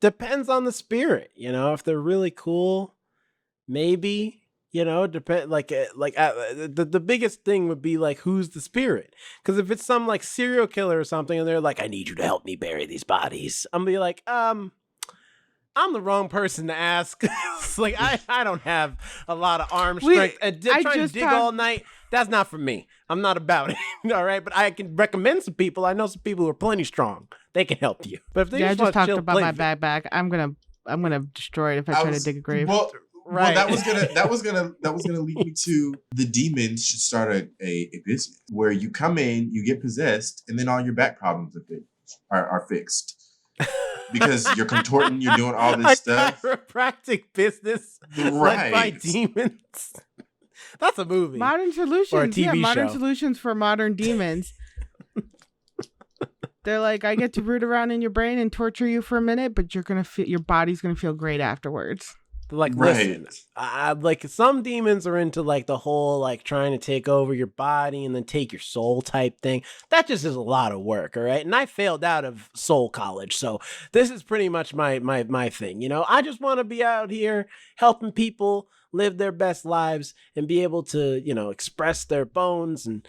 [SPEAKER 1] Depends on the spirit, if they're really cool, maybe, depend the biggest thing would be like who's the spirit, because if it's some like serial killer or something and they're like, I need you to help me bury these bodies, I'm gonna be like, I'm the wrong person to ask. It's like I don't have a lot of arm strength. Trying to dig all night, that's not for me. I'm not about it. All right, but I can recommend some people. I know some people who are plenty strong. They can help you. But if they
[SPEAKER 3] I just talked about my backpack. I'm gonna destroy it if I try to dig a grave.
[SPEAKER 2] Well, that was gonna lead me to the demons should start a business where you come in, you get possessed, and then all your back problems are fixed. Because you're contorting, you're doing all this stuff.
[SPEAKER 1] Chiropractic business,
[SPEAKER 2] right?
[SPEAKER 1] By demons. That's a movie.
[SPEAKER 3] Modern solutions,
[SPEAKER 1] or a TV show.
[SPEAKER 3] Modern solutions for modern demons. They're like, I get to root around in your brain and torture you for a minute, but your body's gonna feel great afterwards.
[SPEAKER 1] Like,
[SPEAKER 2] right.
[SPEAKER 1] Listen, like some demons are into like the whole like trying to take over your body and then take your soul type thing. That just is a lot of work, all right? And I failed out of soul college, so this is pretty much my thing. I just want to be out here helping people live their best lives and be able to, express their bones and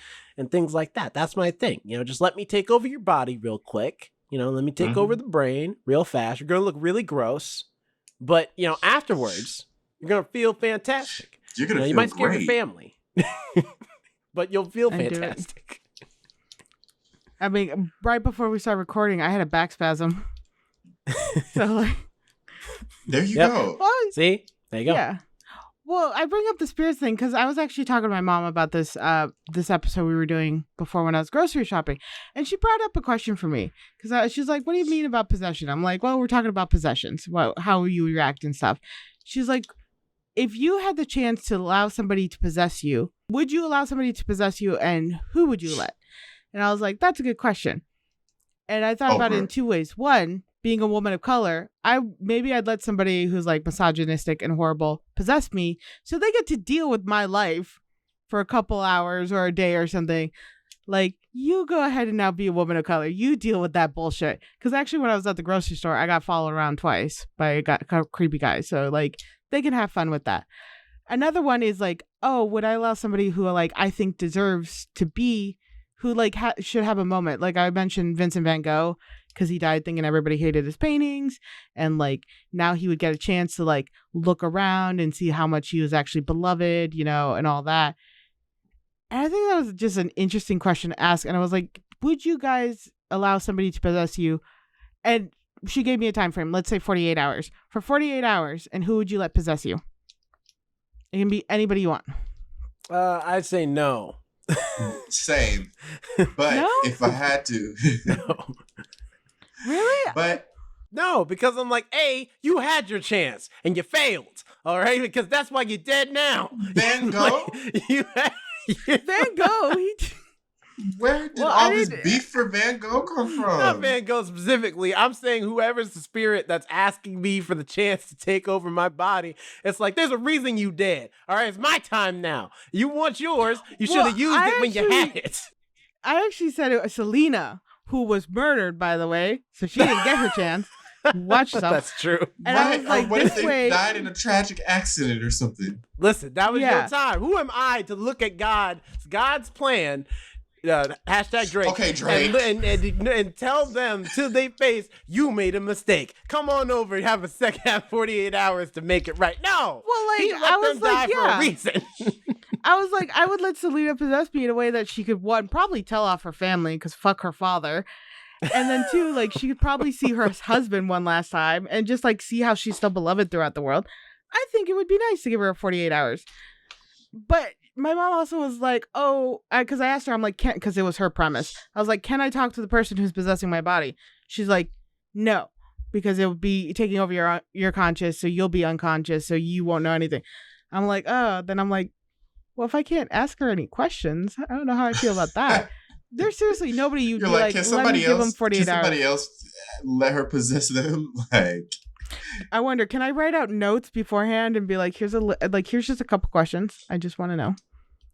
[SPEAKER 1] things like that. That's my thing. Just let me take over your body real quick. Let me take over the brain real fast. You're gonna look really gross. But, afterwards, you're going to feel fantastic.
[SPEAKER 2] You're going to feel
[SPEAKER 1] you might scare
[SPEAKER 2] great.
[SPEAKER 1] your family. But you'll feel fantastic.
[SPEAKER 3] I mean, right before we started recording, I had a back spasm. So, like...
[SPEAKER 2] There you go.
[SPEAKER 3] Well,
[SPEAKER 1] see? There you go.
[SPEAKER 3] Yeah. Well, I bring up the spirits thing because I was actually talking to my mom about this this episode we were doing before when I was grocery shopping. And she brought up a question for me because she's like, what do you mean about possession? I'm like, well, we're talking about possessions. Well, how you react and stuff. She's like, if you had the chance to allow somebody to possess you, would you allow somebody to possess you and who would you let? And I was like, that's a good question. And I thought about it in two ways. One, being a woman of color, I'd let somebody who's like misogynistic and horrible possess me so they get to deal with my life for a couple hours or a day or something. Like, you go ahead and now be a woman of color. You deal with that bullshit. Because actually when I was at the grocery store, I got followed around twice by a creepy guy. So like, they can have fun with that. Another one is like, oh, would I allow somebody who like I think deserves to be, who like should have a moment? Like I mentioned Vincent van Gogh, because he died thinking everybody hated his paintings, and like now he would get a chance to like look around and see how much he was actually beloved, and all that. And I think that was just an interesting question to ask. And I was like, would you guys allow somebody to possess you? And she gave me a time frame, let's say 48 hours. For 48 hours, and who would you let possess you? It can be anybody you want.
[SPEAKER 1] I'd say no.
[SPEAKER 2] Same. But
[SPEAKER 3] no?
[SPEAKER 2] If I had to.
[SPEAKER 1] No.
[SPEAKER 3] Really?
[SPEAKER 2] But
[SPEAKER 1] no, because I'm like, A, you had your chance and you failed. All right, because that's why you're dead now.
[SPEAKER 2] Van Gogh?
[SPEAKER 3] Van Gogh.
[SPEAKER 2] Where did all this beef for Van Gogh come from?
[SPEAKER 1] Not Van Gogh specifically. I'm saying whoever's the spirit that's asking me for the chance to take over my body. It's like, there's a reason you dead. All right, it's my time now. You want yours. You should have used it when you had it.
[SPEAKER 3] I actually said it was Selena, who was murdered, by the way, so she didn't get her chance. Watch yourself.
[SPEAKER 1] That's true.
[SPEAKER 3] And I was like,
[SPEAKER 2] what
[SPEAKER 3] this
[SPEAKER 2] if
[SPEAKER 3] way,
[SPEAKER 2] they died in a tragic accident or something?
[SPEAKER 1] Listen, that was
[SPEAKER 3] Yeah.
[SPEAKER 1] your time. Who am I to look at God's plan? Hashtag Drake.
[SPEAKER 2] Okay, Drake.
[SPEAKER 1] And tell them to their face, you made a mistake. Come on over and have a second half 48 hours to make it right. No.
[SPEAKER 3] Well, like,
[SPEAKER 1] he let
[SPEAKER 3] I was
[SPEAKER 1] them
[SPEAKER 3] like,
[SPEAKER 1] die for
[SPEAKER 3] yeah.
[SPEAKER 1] a reason.
[SPEAKER 3] I was like, I would let Selena possess me in a way that she could, one, probably tell off her family because fuck her father. And then two, like, she could probably see her husband one last time and just like see how she's still beloved throughout the world. I think it would be nice to give her 48 hours. But my mom also was like, because I asked her, I'm like, because it was her premise. I was like, can I talk to the person who's possessing my body? She's like, no, because it would be taking over your conscious, so you'll be unconscious, so you won't know anything. I'm like, then I'm like, well, if I can't ask her any questions, I don't know how I feel about that. There's seriously nobody you'd
[SPEAKER 2] You're
[SPEAKER 3] be like,
[SPEAKER 2] can
[SPEAKER 3] let me give them 48 hours.
[SPEAKER 2] somebody else let her possess them? Like,
[SPEAKER 3] I wonder, can I write out notes beforehand and be like, here's just a couple questions. I just want to know.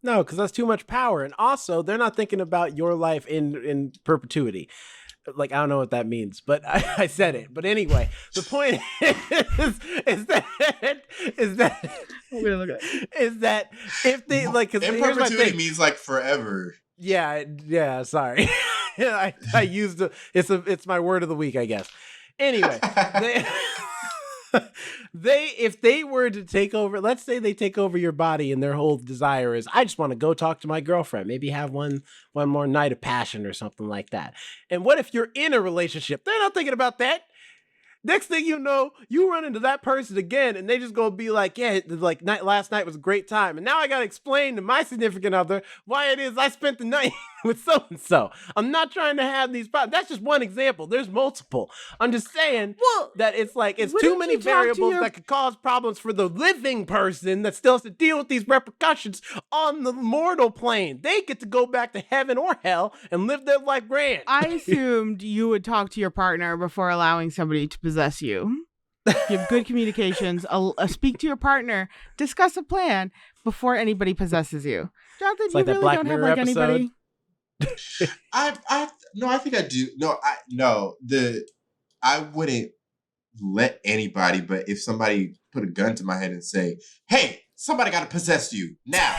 [SPEAKER 1] No, because that's too much power. And also, they're not thinking about your life in perpetuity. Like, I don't know what that means, but I said it. But anyway, the point is that if they like, because
[SPEAKER 2] in perpetuity means like forever.
[SPEAKER 1] Yeah. Sorry, I used it's my word of the week, I guess. Anyway, if they were to take over, let's say they take over your body and their whole desire is, I just want to go talk to my girlfriend, maybe have one more night of passion or something like that. And what if you're in a relationship? They're not thinking about that. Next thing you know, you run into that person again and they just gonna be like, yeah, like last night was a great time. And now I gotta explain to my significant other why it is I spent the night with so-and-so. I'm not trying to have these problems. That's just one example. There's multiple. I'm just saying that it's like, it's too many variables that could cause problems for the living person that still has to deal with these repercussions on the mortal plane. They get to go back to heaven or hell and live their life grand.
[SPEAKER 3] I assumed you would talk to your partner before allowing somebody to possess you. You have good communications. Speak to your partner. Discuss a plan before anybody possesses you. Jonathan,
[SPEAKER 1] It's
[SPEAKER 3] you
[SPEAKER 1] like that
[SPEAKER 3] really
[SPEAKER 1] Black
[SPEAKER 3] don't have
[SPEAKER 1] Mirror
[SPEAKER 3] like
[SPEAKER 1] episode.
[SPEAKER 3] anybody.
[SPEAKER 2] I think I do. I wouldn't let anybody, but if somebody put a gun to my head and say, hey, somebody got to possess you now,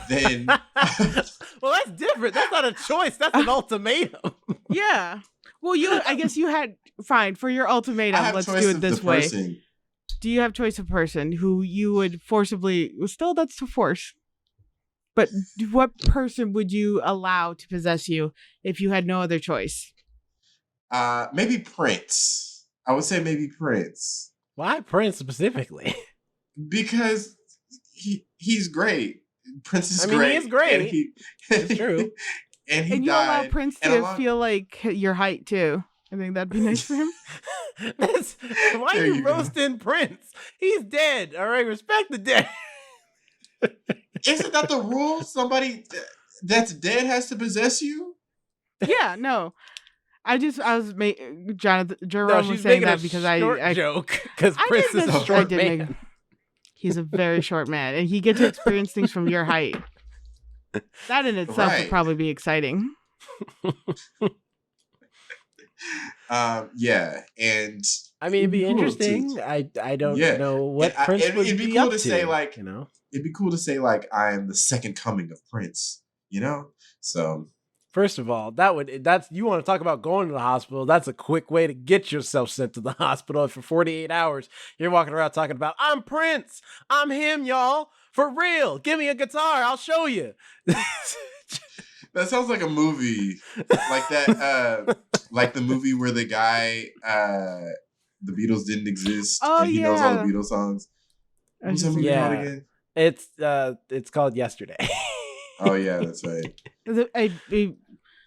[SPEAKER 2] then.
[SPEAKER 1] Well, that's different. That's not a choice. That's an ultimatum.
[SPEAKER 3] Yeah. Well, I guess you had, fine, for your ultimatum, let's do it this way.
[SPEAKER 2] Person.
[SPEAKER 3] Do you have choice of person who you would forcibly, still that's to force, but what person would you allow to possess you if you had no other choice?
[SPEAKER 2] Maybe Prince. I would say maybe Prince.
[SPEAKER 1] Why Prince specifically?
[SPEAKER 2] Because he's great. Prince is great.
[SPEAKER 1] He is great.
[SPEAKER 2] It's
[SPEAKER 1] true.
[SPEAKER 2] And
[SPEAKER 3] you allow Prince to feel like your height too. I think that'd be nice for him.
[SPEAKER 1] Why are you roasting Prince? He's dead. All right, respect the dead.
[SPEAKER 2] Isn't that the rule? Somebody that's dead has to possess you?
[SPEAKER 3] Yeah, no. Jonathan Jerome was saying that because I
[SPEAKER 1] joke because Prince is a short man.
[SPEAKER 3] He's a very short man, and he gets to experience things from your height. That in itself would probably be exciting.
[SPEAKER 2] Yeah, and
[SPEAKER 1] I mean, it'd be interesting. I don't know what Prince would
[SPEAKER 2] it'd be
[SPEAKER 1] be
[SPEAKER 2] cool
[SPEAKER 1] up
[SPEAKER 2] to say, like,
[SPEAKER 1] you know.
[SPEAKER 2] It'd be cool to say like I am the second coming of Prince, you know. So
[SPEAKER 1] first of all, that's you want to talk about going to the hospital. That's a quick way to get yourself sent to the hospital. And for 48 hours, you're walking around talking about, I'm Prince. I'm him, y'all. For real. Give me a guitar. I'll show you.
[SPEAKER 2] That sounds like a movie. Like that like the movie where the guy the Beatles didn't exist and he knows all the Beatles songs. What's that movie called again?
[SPEAKER 1] It's called Yesterday.
[SPEAKER 2] Oh yeah, that's right.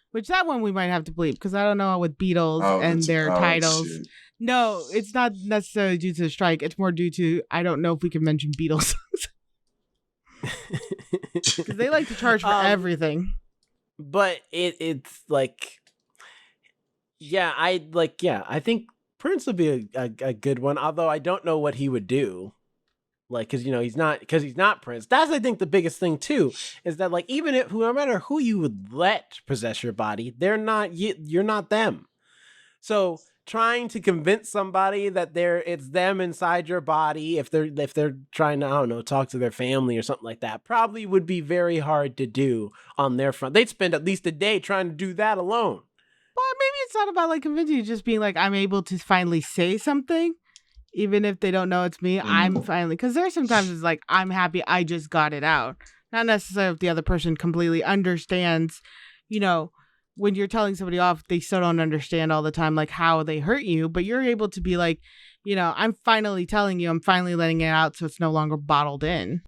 [SPEAKER 3] Which that one we might have to bleep because I don't know with Beatles and their titles. Shit. No, it's not necessarily due to the strike. It's more due to I don't know if we can mention Beatles songs because they like to charge for everything.
[SPEAKER 1] But it's like, I think Prince would be a good one. Although I don't know what he would do. Like, because he's not Prince. That's, I think, the biggest thing too, is that like even if no matter who you would let possess your body, you're not them. So trying to convince somebody that it's them inside your body, if they're trying to, I don't know, talk to their family or something like that, probably would be very hard to do on their front. They'd spend at least a day trying to do that alone.
[SPEAKER 3] Well, maybe it's not about like convincing you, just being like, I'm able to finally say something, even if they don't know it's me. I'm finally, because there's sometimes it's like, I'm happy I just got it out. Not necessarily if the other person completely understands, when you're telling somebody off, they still don't understand all the time, like how they hurt you, but you're able to be like, I'm finally telling you, I'm finally letting it out so it's no longer bottled in.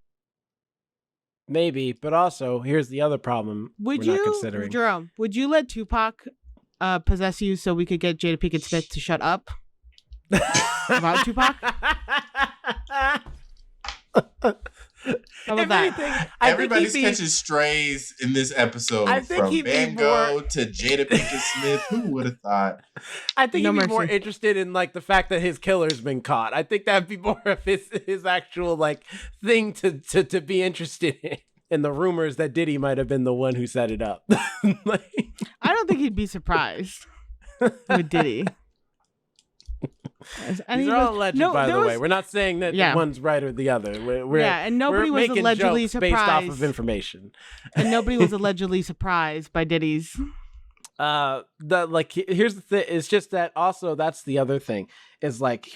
[SPEAKER 1] Maybe, but also here's the other problem we're not considering.
[SPEAKER 3] Jerome, would you let Tupac possess you so we could get Jada Pinkett Smith to shut up about Tupac? How about that?
[SPEAKER 2] Everybody's catching strays in this episode. From Van Gogh to Jada Pinkett Smith. Who would have thought?
[SPEAKER 1] I think he'd be more interested in like the fact that his killer's been caught. I think that'd be more of his actual like thing to be interested in. And the rumors that Diddy might have been the one who set it up.
[SPEAKER 3] I don't think he'd be surprised with Diddy.
[SPEAKER 1] These are all alleged, by the way. We're not saying that one's right or the other.
[SPEAKER 3] And nobody was allegedly surprised
[SPEAKER 1] based off of information.
[SPEAKER 3] And nobody was allegedly surprised by Diddy's.
[SPEAKER 1] Here's the thing. It's just that also that's the other thing is like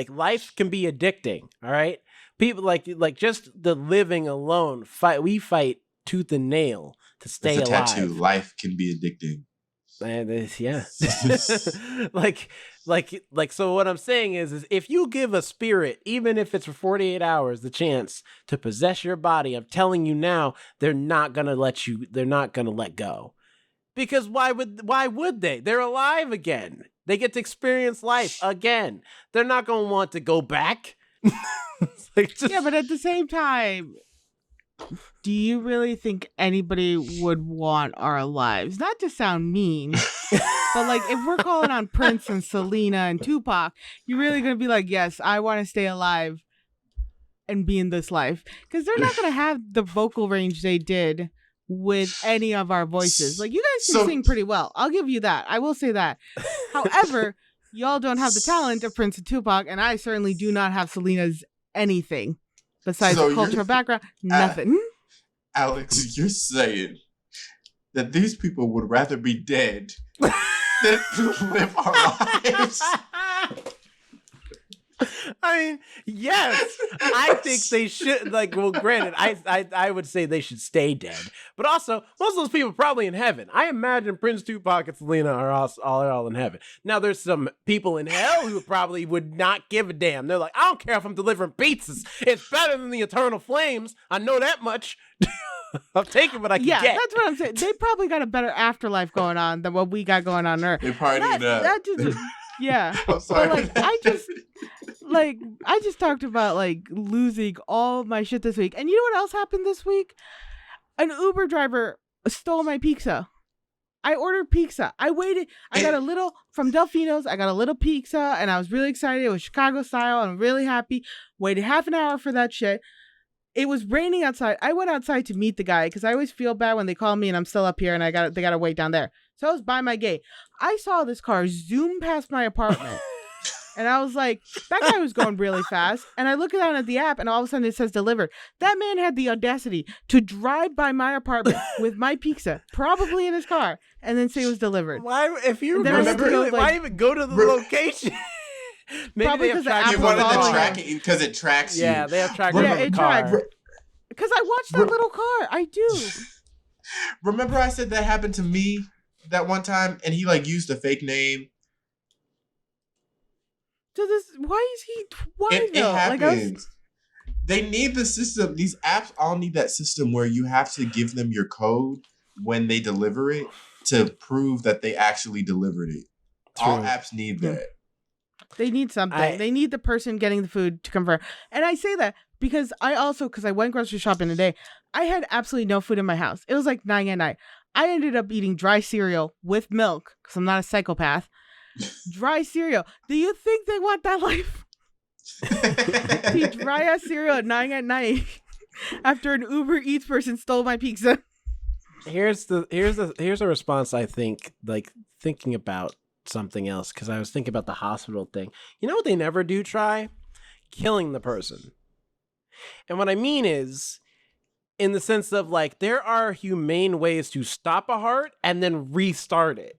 [SPEAKER 1] life can be addicting. All right, people like just the living alone we fight tooth and nail to stay alive.
[SPEAKER 2] Tattoo. Life can be addicting.
[SPEAKER 1] Yeah. So what I'm saying is if you give a spirit, even if it's for 48 hours, the chance to possess your body, I'm telling you now, they're not going to let go. Because why would they? They're alive again. They get to experience life again. They're not going to want to go back.
[SPEAKER 3] Yeah, but at the same time, do you really think anybody would want our lives? Not to sound mean, but like if we're calling on Prince and Selena and Tupac, you're really going to be like, yes, I want to stay alive and be in this life. Because they're not going to have the vocal range they did with any of our voices. Like you guys can sing pretty well. I'll give you that. I will say that. However, y'all don't have the talent of Prince and Tupac, and I certainly do not have Selena's anything. Besides the cultural background, nothing.
[SPEAKER 2] Alex, you're saying that these people would rather be dead than to live our lives?
[SPEAKER 1] I mean, yes, I think they should. Like, well, granted, I would say they should stay dead, but also most of those people are probably in heaven. I imagine Prince, Tupac, and Selena are all in heaven. Now, there's some people in hell who probably would not give a damn. They're like, I don't care if I'm delivering pizzas. It's better than the eternal flames. I know that much. I'm taking what I can get.
[SPEAKER 3] Yeah, that's what I'm saying. They probably got a better afterlife going on than what we got going on Earth.
[SPEAKER 2] They partied up.
[SPEAKER 3] Yeah.
[SPEAKER 2] I'm sorry.
[SPEAKER 3] But I just talked about like losing all my shit this week. And you know what else happened this week? An Uber driver stole my pizza. I ordered pizza. I waited. I got a little from Delfino's. I got a little pizza and I was really excited. It was Chicago style. I'm really happy. Waited half an hour for that shit. It was raining outside. I went outside to meet the guy because I always feel bad when they call me and I'm still up here and they gotta wait down there. So I was by my gate. I saw this car zoom past my apartment. And I was like, that guy was going really fast. And I look down at the app and all of a sudden it says delivered. That man had the audacity to drive by my apartment with my pizza, probably in his car, and then say it was delivered.
[SPEAKER 1] Why, if you remember, why even go to the location? Maybe
[SPEAKER 3] probably
[SPEAKER 1] they have
[SPEAKER 3] tracking.
[SPEAKER 2] You wanted to track it because it tracks you.
[SPEAKER 1] Yeah, they have tracking on the car.
[SPEAKER 3] Because I watched that little car. I do.
[SPEAKER 2] Remember I said that happened to me that one time and he like used a fake name?
[SPEAKER 3] So why is he?
[SPEAKER 2] It happens. They need the system. These apps all need that system where you have to give them your code when they deliver it to prove that they actually delivered it. True. All apps need that.
[SPEAKER 3] They need something. They need the person getting the food to confirm. And I say that because I went grocery shopping today. I had absolutely no food in my house. It was like 9 at night. I ended up eating dry cereal with milk because I'm not a psychopath. Dry cereal. Do you think they want that life? Eat dry ass cereal at 9 at night after an Uber Eats person stole my pizza.
[SPEAKER 1] Here's a response. I think, like, thinking about something else, because I was thinking about the hospital thing. You know what they never do try? Killing the person. And what I mean is, in the sense of, like, there are humane ways to stop a heart and then restart it.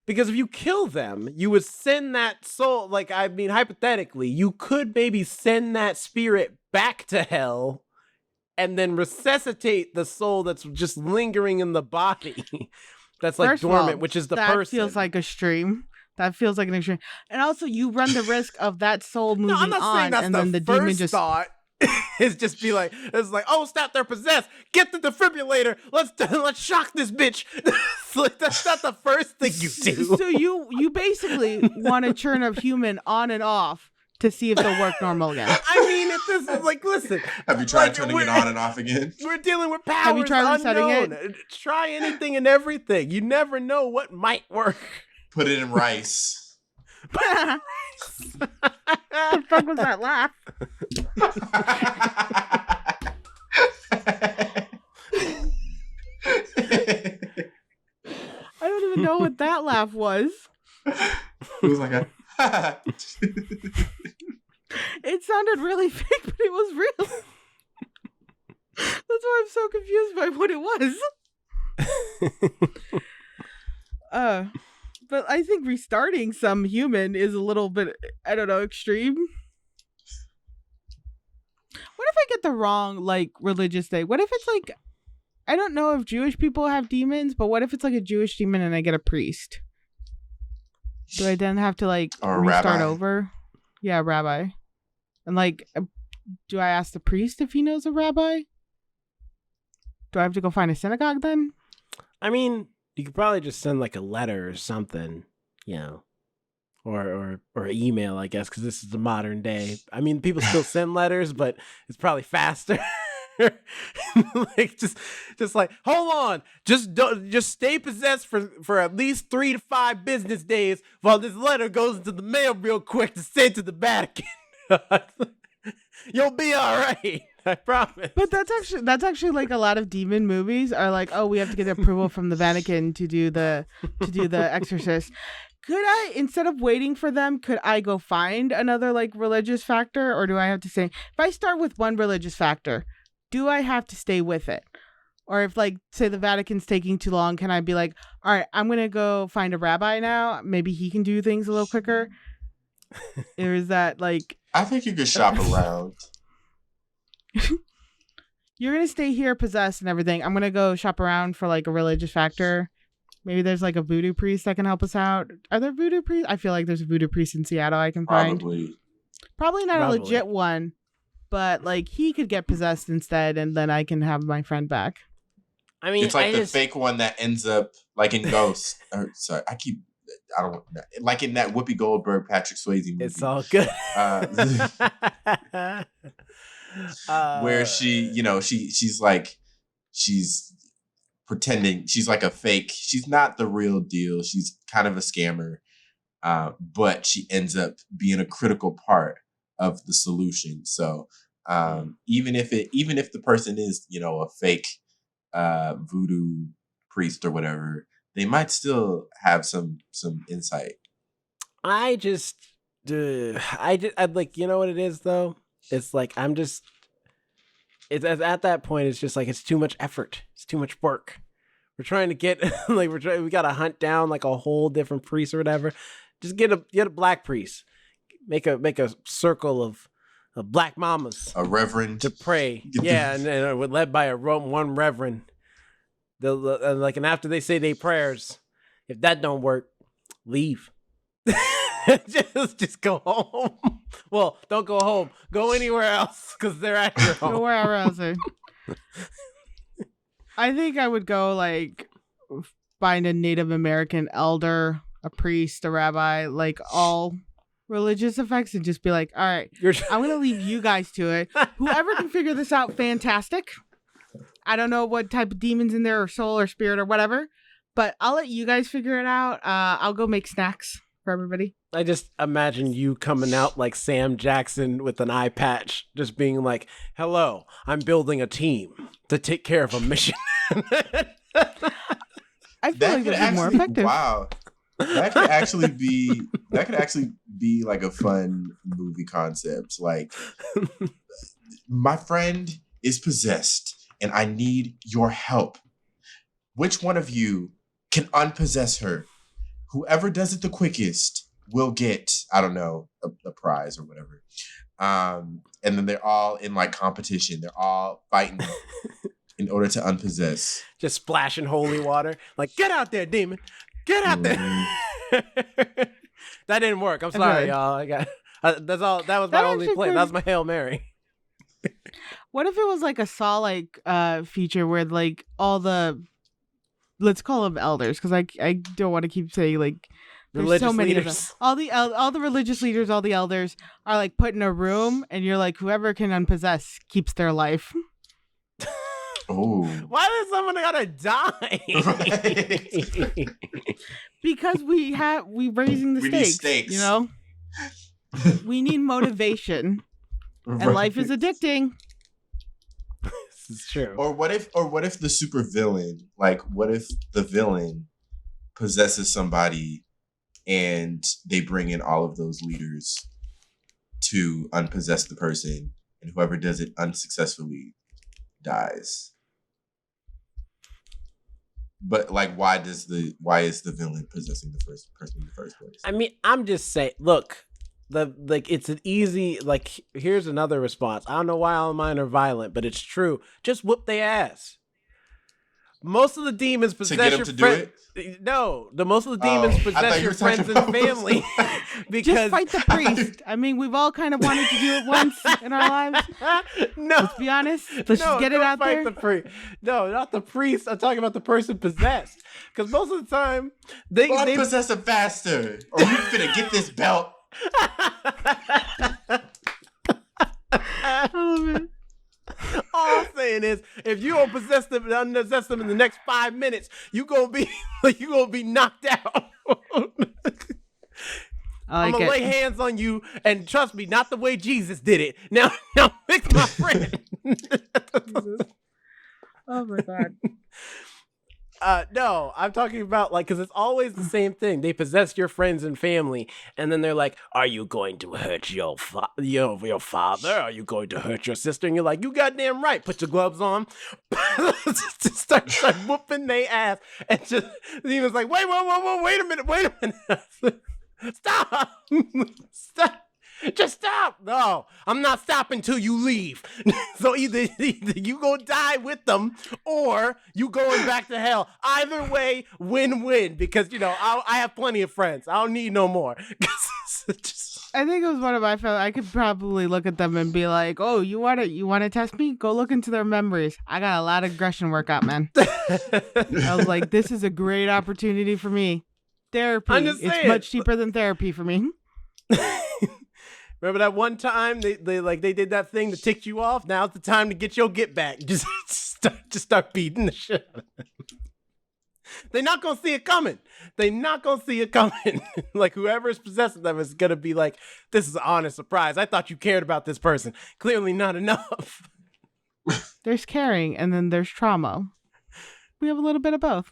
[SPEAKER 1] Because if you kill them, you would send that soul, like, I mean, hypothetically, you could maybe send that spirit back to hell and then resuscitate the soul that's just lingering in the body that's like
[SPEAKER 3] First of
[SPEAKER 1] dormant,
[SPEAKER 3] all,
[SPEAKER 1] which is the
[SPEAKER 3] that
[SPEAKER 1] person.
[SPEAKER 3] That feels like a stream. That feels like an extreme. And also, you run the risk of that soul moving
[SPEAKER 1] No, I'm not saying
[SPEAKER 3] on,
[SPEAKER 1] that's
[SPEAKER 3] and
[SPEAKER 1] the
[SPEAKER 3] then the
[SPEAKER 1] first
[SPEAKER 3] demon just
[SPEAKER 1] thought. It's just be like, it's like, oh snap, they're possessed. Get the defibrillator. Let's shock this bitch. Like, that's not the first thing you do.
[SPEAKER 3] So you basically want to turn a human on and off to see if they'll work normal again.
[SPEAKER 1] I mean, if this is like, listen.
[SPEAKER 2] Have you tried
[SPEAKER 1] like,
[SPEAKER 2] turning it on and off again?
[SPEAKER 1] We're dealing with powers.
[SPEAKER 3] Have you tried resetting
[SPEAKER 1] unknown. Try anything and everything. You never know what might work.
[SPEAKER 2] Put it in rice.
[SPEAKER 3] What the fuck was that laugh? I don't even know what that laugh was.
[SPEAKER 2] It was like a.
[SPEAKER 3] It sounded really fake, but it was real. That's why I'm so confused by what it was. But I think restarting some human is a little bit, I don't know, extreme. What if I get the wrong, like, religious thing? What if it's like, I don't know if Jewish people have demons, but what if it's like a Jewish demon and I get a priest? Do I then have to, like,
[SPEAKER 2] or
[SPEAKER 3] restart
[SPEAKER 2] rabbi.
[SPEAKER 3] over? Yeah, rabbi. And, like, do I ask the priest if he knows a rabbi? Do I have to go find a synagogue then?
[SPEAKER 1] I mean, you could probably just send like a letter or something, you know, or email, I guess, because this is the modern day. I mean, people still send letters, but it's probably faster. Like just like, hold on, just stay possessed for at least 3 to 5 business days while this letter goes into the mail real quick to send to the Vatican. You'll be all right. I promise.
[SPEAKER 3] But that's actually like a lot of demon movies are like, oh, we have to get approval from the Vatican to do the Exorcist. Could I, instead of waiting for them, could I go find another like religious factor, or do I have to say, if I start with one religious factor, do I have to stay with it? Or if, like, say the Vatican's taking too long, can I be like, all right, I'm gonna go find a rabbi now. Maybe he can do things a little quicker. Or is that like?
[SPEAKER 2] I think you could shop around.
[SPEAKER 3] You're gonna stay here possessed and everything. I'm gonna go shop around for like a religious factor. Maybe there's like a voodoo priest that can help us out. Are there voodoo priests? I feel like there's a voodoo priest in Seattle I can find. Probably not a legit one, but like he could get possessed instead, and then I can have my friend back.
[SPEAKER 1] I mean,
[SPEAKER 2] it's like the fake one that ends up like in Ghost. Like in that Whoopi Goldberg, Patrick Swayze movie.
[SPEAKER 1] It's all good.
[SPEAKER 2] Where she, you know, she's pretending she's like a fake. She's not the real deal. She's kind of a scammer, but she ends up being a critical part of the solution. So even if the person is, you know, a fake voodoo priest or whatever, they might still have some insight.
[SPEAKER 1] I'd like, you know what it is though? It's like, it's at that point, it's just like, it's too much effort. It's too much work. We're trying to get, like, we got to hunt down like a whole different priest or whatever. Just get a black priest. Make a circle of black mamas.
[SPEAKER 2] A reverend.
[SPEAKER 1] To pray. Yeah. And we're led by one reverend. And after they say their prayers, if that don't work, leave. just go home. Well, don't go home. Go anywhere else because they're at your home.
[SPEAKER 3] Go wherever else. I think I would go like find a Native American elder, a priest, a rabbi, like all religious effects, and just be like, all right, I'm going to leave you guys to it. Whoever can figure this out, fantastic. I don't know what type of demons in there or soul or spirit or whatever, but I'll let you guys figure it out. I'll go make snacks for everybody.
[SPEAKER 1] I just imagine you coming out like Sam Jackson with an eye patch, just being like, hello, I'm building a team to take care of a mission.
[SPEAKER 3] I feel like that'd be more effective.
[SPEAKER 2] Wow. That could actually be like a fun movie concept. Like, my friend is possessed and I need your help. Which one of you can unpossess her? Whoever does it the quickest will get, I don't know, a prize or whatever. And then they're all in like competition. They're all fighting in order to unpossess.
[SPEAKER 1] Just splashing holy water. Like, get out there, demon. Get out there. That didn't work. I'm sorry, y'all. I got that's all. That was my only play. That was my Hail Mary.
[SPEAKER 3] What if it was like a Saw-like feature where like all the, let's call them elders, because I don't want to keep saying like there's
[SPEAKER 1] Religious
[SPEAKER 3] so many
[SPEAKER 1] leaders.
[SPEAKER 3] of them. All the religious leaders, all the elders are like put in a room, and you're like, whoever can unpossess keeps their life.
[SPEAKER 2] Oh.
[SPEAKER 1] Why does someone gotta die?
[SPEAKER 2] Right.
[SPEAKER 3] Because we raising the
[SPEAKER 2] We need
[SPEAKER 3] stakes,
[SPEAKER 2] stakes.
[SPEAKER 3] you know. We need motivation, and life is addicting.
[SPEAKER 1] This is true.
[SPEAKER 2] Or what if the super villain, like what if the villain possesses somebody and they bring in all of those leaders to unpossess the person, and whoever does it unsuccessfully dies. But like, why is the villain possessing the first person in the first place?
[SPEAKER 1] I mean, I'm just saying, look, it's an easy, like, here's another response. I don't know why all mine are violent, but it's true. Just whoop their ass. Most of the demons possess
[SPEAKER 2] get 'em
[SPEAKER 1] your
[SPEAKER 2] to do
[SPEAKER 1] friend.
[SPEAKER 2] it?
[SPEAKER 1] No, most of the demons
[SPEAKER 2] I thought
[SPEAKER 1] possess
[SPEAKER 2] you
[SPEAKER 1] your
[SPEAKER 2] were talking
[SPEAKER 1] friends and
[SPEAKER 2] about-
[SPEAKER 1] family. Because
[SPEAKER 3] Just fight the priest. I mean, we've all kind of wanted to do it once in our lives.
[SPEAKER 1] No.
[SPEAKER 3] Let's be honest. Let's just get it
[SPEAKER 1] don't
[SPEAKER 3] out
[SPEAKER 1] fight
[SPEAKER 3] there.
[SPEAKER 1] The priest. No, not the priest. I'm talking about the person possessed. Because most of the time, they
[SPEAKER 2] Unpossess him faster, or you finna get this belt.
[SPEAKER 3] I love it.
[SPEAKER 1] All I'm saying is, if you don't possess them and unpossess them in the next 5 minutes, you gonna be knocked out. I'm gonna lay hands on you, and trust me, not the way Jesus did it. Now fix my friend.
[SPEAKER 3] Oh my god.
[SPEAKER 1] No, I'm talking about like, because it's always the same thing. They possess your friends and family, and then they're like, "Are you going to hurt your father? Are you going to hurt your sister?" And you're like, "You goddamn right. Put your gloves on." Just start whooping their ass, and just the demon's like, "Wait a minute, stop, stop." Just stop. No, I'm not stopping till you leave. So either you go die with them or you going back to hell. Either way, win-win, because, you know, I have plenty of friends. I don't need no more.
[SPEAKER 3] I think it was one of my fellows. I could probably look at them and be like, "Oh, you want to test me? Go look into their memories. I got a lot of aggression workout, man." I was like, this is a great opportunity for me. Therapy.
[SPEAKER 1] I'm just saying.
[SPEAKER 3] It's much cheaper than therapy for me.
[SPEAKER 1] Remember that one time they did that thing that ticked you off? Now's the time to get your get back. Just start beating the shit out of them. They're not gonna see it coming. Like, whoever's possessing them is gonna be like, "This is an honest surprise. I thought you cared about this person. Clearly not enough."
[SPEAKER 3] There's caring, and then there's trauma. We have a little bit of both.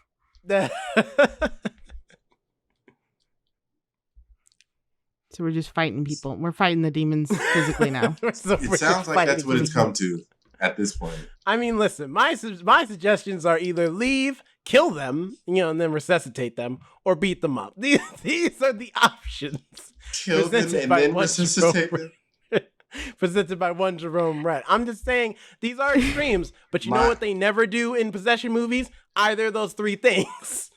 [SPEAKER 3] So we're just fighting people. We're fighting the demons physically now.
[SPEAKER 2] It sounds like that's what it's come to at this point.
[SPEAKER 1] I mean, listen, my suggestions are either leave, kill them, you know, and then resuscitate them, or beat them up. These are the options.
[SPEAKER 2] Kill them and then resuscitate them.
[SPEAKER 1] Presented by one Jerome Red. I'm just saying, these are extremes, but you know what they never do in possession movies? Either of those three things.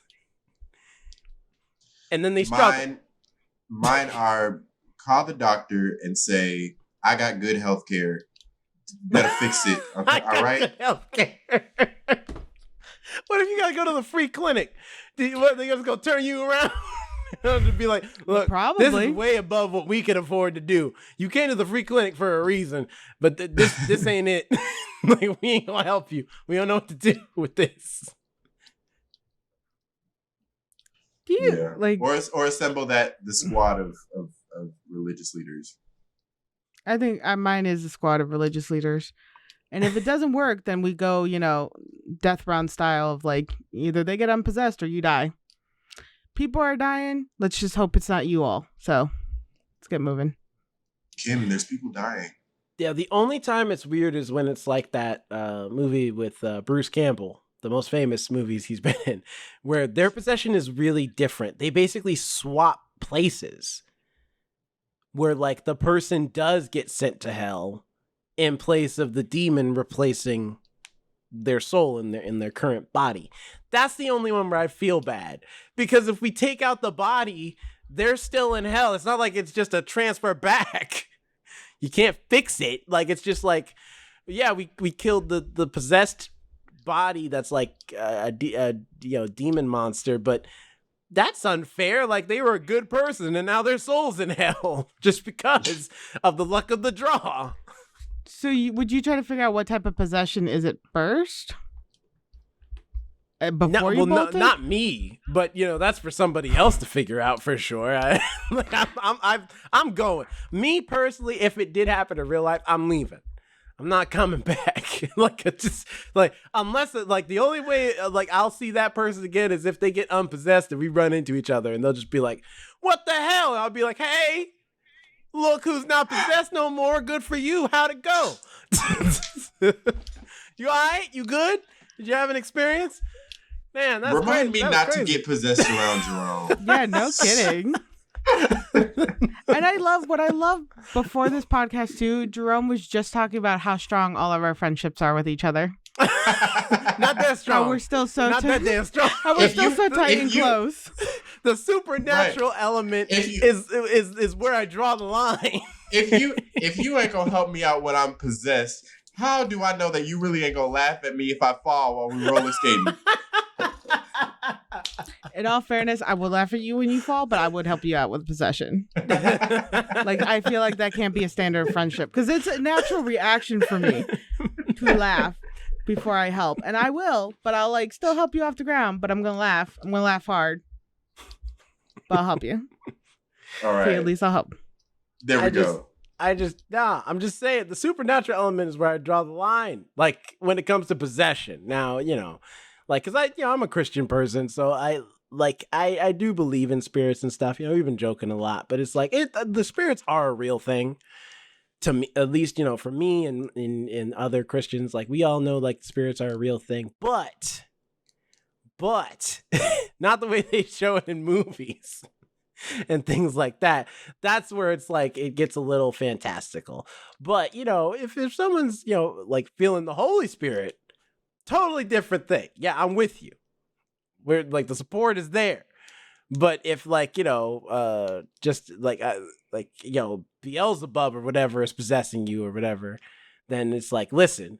[SPEAKER 1] And then they struggle.
[SPEAKER 2] Mine are call the doctor and say, "I got good health care. Better fix it." Okay, all right?
[SPEAKER 1] Healthcare. What if you gotta go to the free clinic? They just gonna turn you around? To be like, "Look,
[SPEAKER 3] probably.
[SPEAKER 1] This is way above what we can afford to do. You came to the free clinic for a reason, but this ain't it. Like, we ain't gonna help you. We don't know what to do with this."
[SPEAKER 3] Do you
[SPEAKER 2] Yeah.
[SPEAKER 3] like?
[SPEAKER 2] Or assemble the squad of religious leaders.
[SPEAKER 3] I think mine is a squad of religious leaders. And if it doesn't work, then we go, death round style of like either they get unpossessed or you die. People are dying. Let's just hope it's not you all. So let's get moving.
[SPEAKER 2] Kim, there's people dying.
[SPEAKER 1] Yeah, the only time it's weird is when it's like that movie with Bruce Campbell, the most famous movies he's been in, where their possession is really different. They basically swap places where like the person does get sent to hell in place of the demon replacing their soul in their current body. That's the only one where I feel bad, because if we take out the body, they're still in hell. It's not like it's just a transfer back. You can't fix it. Like, it's just like, yeah, we killed the possessed body that's like a demon monster, but that's unfair. Like, they were a good person and now their soul's in hell just because of the luck of the draw.
[SPEAKER 3] So would you try to figure out what type of possession is it first? Before you bolt it?
[SPEAKER 1] Not me, but that's for somebody else to figure out for sure. I'm going. Me personally, if it did happen in real life, I'm leaving. I'm not coming back. Unless the only way I'll see that person again is if they get unpossessed and we run into each other and they'll just be like, "What the hell?" And I'll be like, "Hey, look who's not possessed no more. Good for you. How'd it go? You all right? You good? Did you have an experience?" Man, that's
[SPEAKER 2] Remind
[SPEAKER 1] crazy.
[SPEAKER 2] me not to get possessed around Jerome.
[SPEAKER 3] Yeah, no kidding. And what I love before this podcast too, Jerome was just talking about how strong all of our friendships are with each other.
[SPEAKER 1] Not that strong.
[SPEAKER 3] How we're still so
[SPEAKER 1] not that damn strong.
[SPEAKER 3] How we're still so tight and close.
[SPEAKER 1] The supernatural element is where I draw the line.
[SPEAKER 2] If you ain't gonna help me out when I'm possessed, how do I know that you really ain't gonna laugh at me if I fall while we roller skating?
[SPEAKER 3] In all fairness, I will laugh at you when you fall, but I would help you out with possession. I feel like that can't be a standard of friendship because it's a natural reaction for me to laugh before I help. And I will, but I'll still help you off the ground, but I'm going to laugh. I'm going to laugh hard, but I'll help you.
[SPEAKER 2] All right.
[SPEAKER 3] Okay, at least I'll help.
[SPEAKER 2] There we go.
[SPEAKER 1] I'm just saying the supernatural element is where I draw the line. Like when it comes to possession. Now, because I'm a Christian person, so I do believe in spirits and stuff. We've been joking a lot, but it's like the spirits are a real thing to me, at least, for me and in other Christians. Like, we all know spirits are a real thing, but not the way they show it in movies and things like that. That's where it's it gets a little fantastical. But if someone's feeling the Holy Spirit, totally different thing. Yeah, I'm with you. Where the support is there. But if Beelzebub or whatever is possessing you or whatever, then it's listen,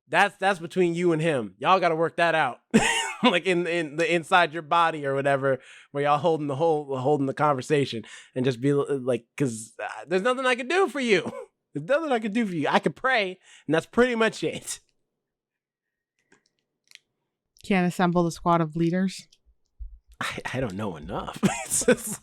[SPEAKER 1] that's between you and him. Y'all got to work that out. In the inside your body or whatever, where y'all holding the conversation and just be because there's nothing I can do for you. There's nothing I can do for you. I could pray, and that's pretty much it.
[SPEAKER 3] Can't assemble the squad of leaders.
[SPEAKER 1] I don't know enough. It's just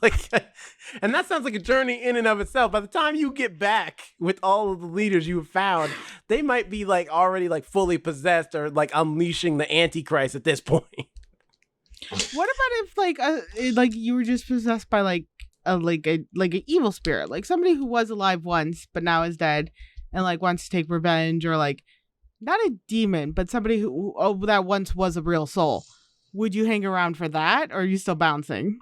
[SPEAKER 1] and that sounds like a journey in and of itself. By the time you get back with all of the leaders you have found, they might be already fully possessed or unleashing the Antichrist at this point.
[SPEAKER 3] What about if you were just possessed by an evil spirit, somebody who was alive once but now is dead and wants to take revenge, or not a demon, but somebody who that once was a real soul. Would you hang around for that, or are you still bouncing?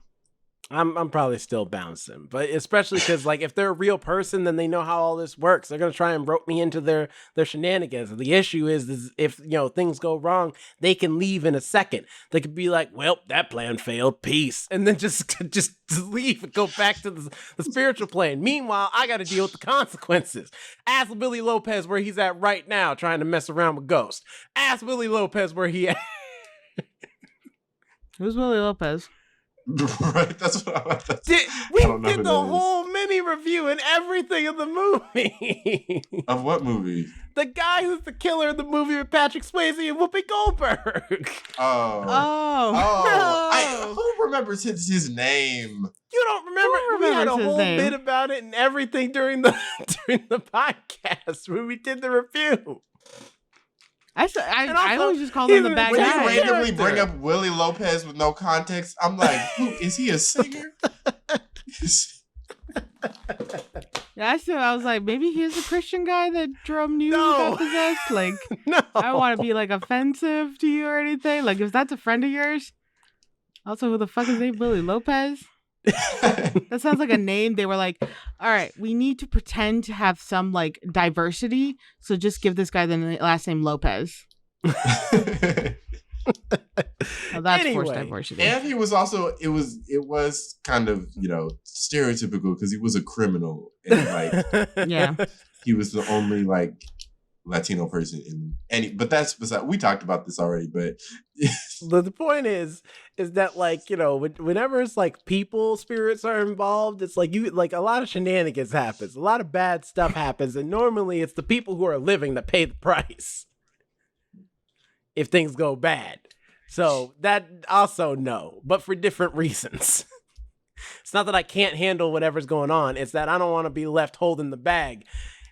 [SPEAKER 1] I'm probably still bouncing, but especially because if they're a real person, then they know how all this works. They're gonna try and rope me into their shenanigans. The issue is if things go wrong, they can leave in a second. They could be like, "Well, that plan failed. Peace," and then just leave and go back to the spiritual plane. Meanwhile, I got to deal with the consequences. Ask Willie Lopez where he's at right now, trying to mess around with ghosts. Ask Willie Lopez where he at.
[SPEAKER 3] Who's Willie Lopez?
[SPEAKER 2] Right, that's what I
[SPEAKER 1] We did the whole minute me reviewing everything in the movie.
[SPEAKER 2] Of what movie?
[SPEAKER 1] The guy who's the killer in the movie with Patrick Swayze and Whoopi Goldberg.
[SPEAKER 2] Who remembers his name?
[SPEAKER 1] You don't remember? We had a whole bit about it and everything during the podcast when we did the review.
[SPEAKER 3] I always just call him the bad guy.
[SPEAKER 2] When you randomly bring up Willie Lopez with no context, I'm like, who is he? A singer?
[SPEAKER 3] Yeah, I was like, maybe he's a Christian guy that Jerome knew got possessed. Like,
[SPEAKER 1] no.
[SPEAKER 3] I don't want to be like offensive to you or anything. Like, if that's a friend of yours, also, who the fuck is named Willie Lopez? That sounds like a name. They were like, all right, we need to pretend to have some like diversity, so just give this guy the last name Lopez. Oh, that's forced diversity.
[SPEAKER 2] And he was also it was kind of, stereotypical because he was a criminal and like
[SPEAKER 3] yeah,
[SPEAKER 2] he was the only like Latino person in any, but that's beside, we talked about this already, but
[SPEAKER 1] the point is that like, whenever it's like people spirits are involved, it's like a lot of shenanigans happens, a lot of bad stuff happens, and normally it's the people who are living that pay the price if things go bad. So that also no, but for different reasons. It's not that I can't handle whatever's going on, it's that I don't want to be left holding the bag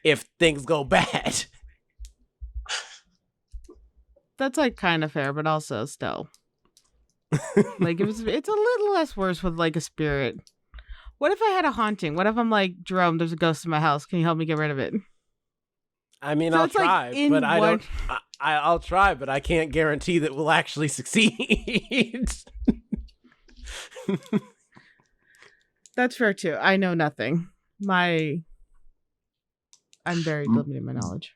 [SPEAKER 1] if things go bad.
[SPEAKER 3] That's like kind of fair, but also still, like it's a little less worse with like a spirit. What if I had a haunting? What if I'm like, Jerome, there's a ghost in my house. Can you help me get rid of it?
[SPEAKER 1] I mean, I'll try, like but I don't. I'll try, but I can't guarantee that we'll actually succeed.
[SPEAKER 3] That's fair too. I know nothing. I'm very limited in my knowledge.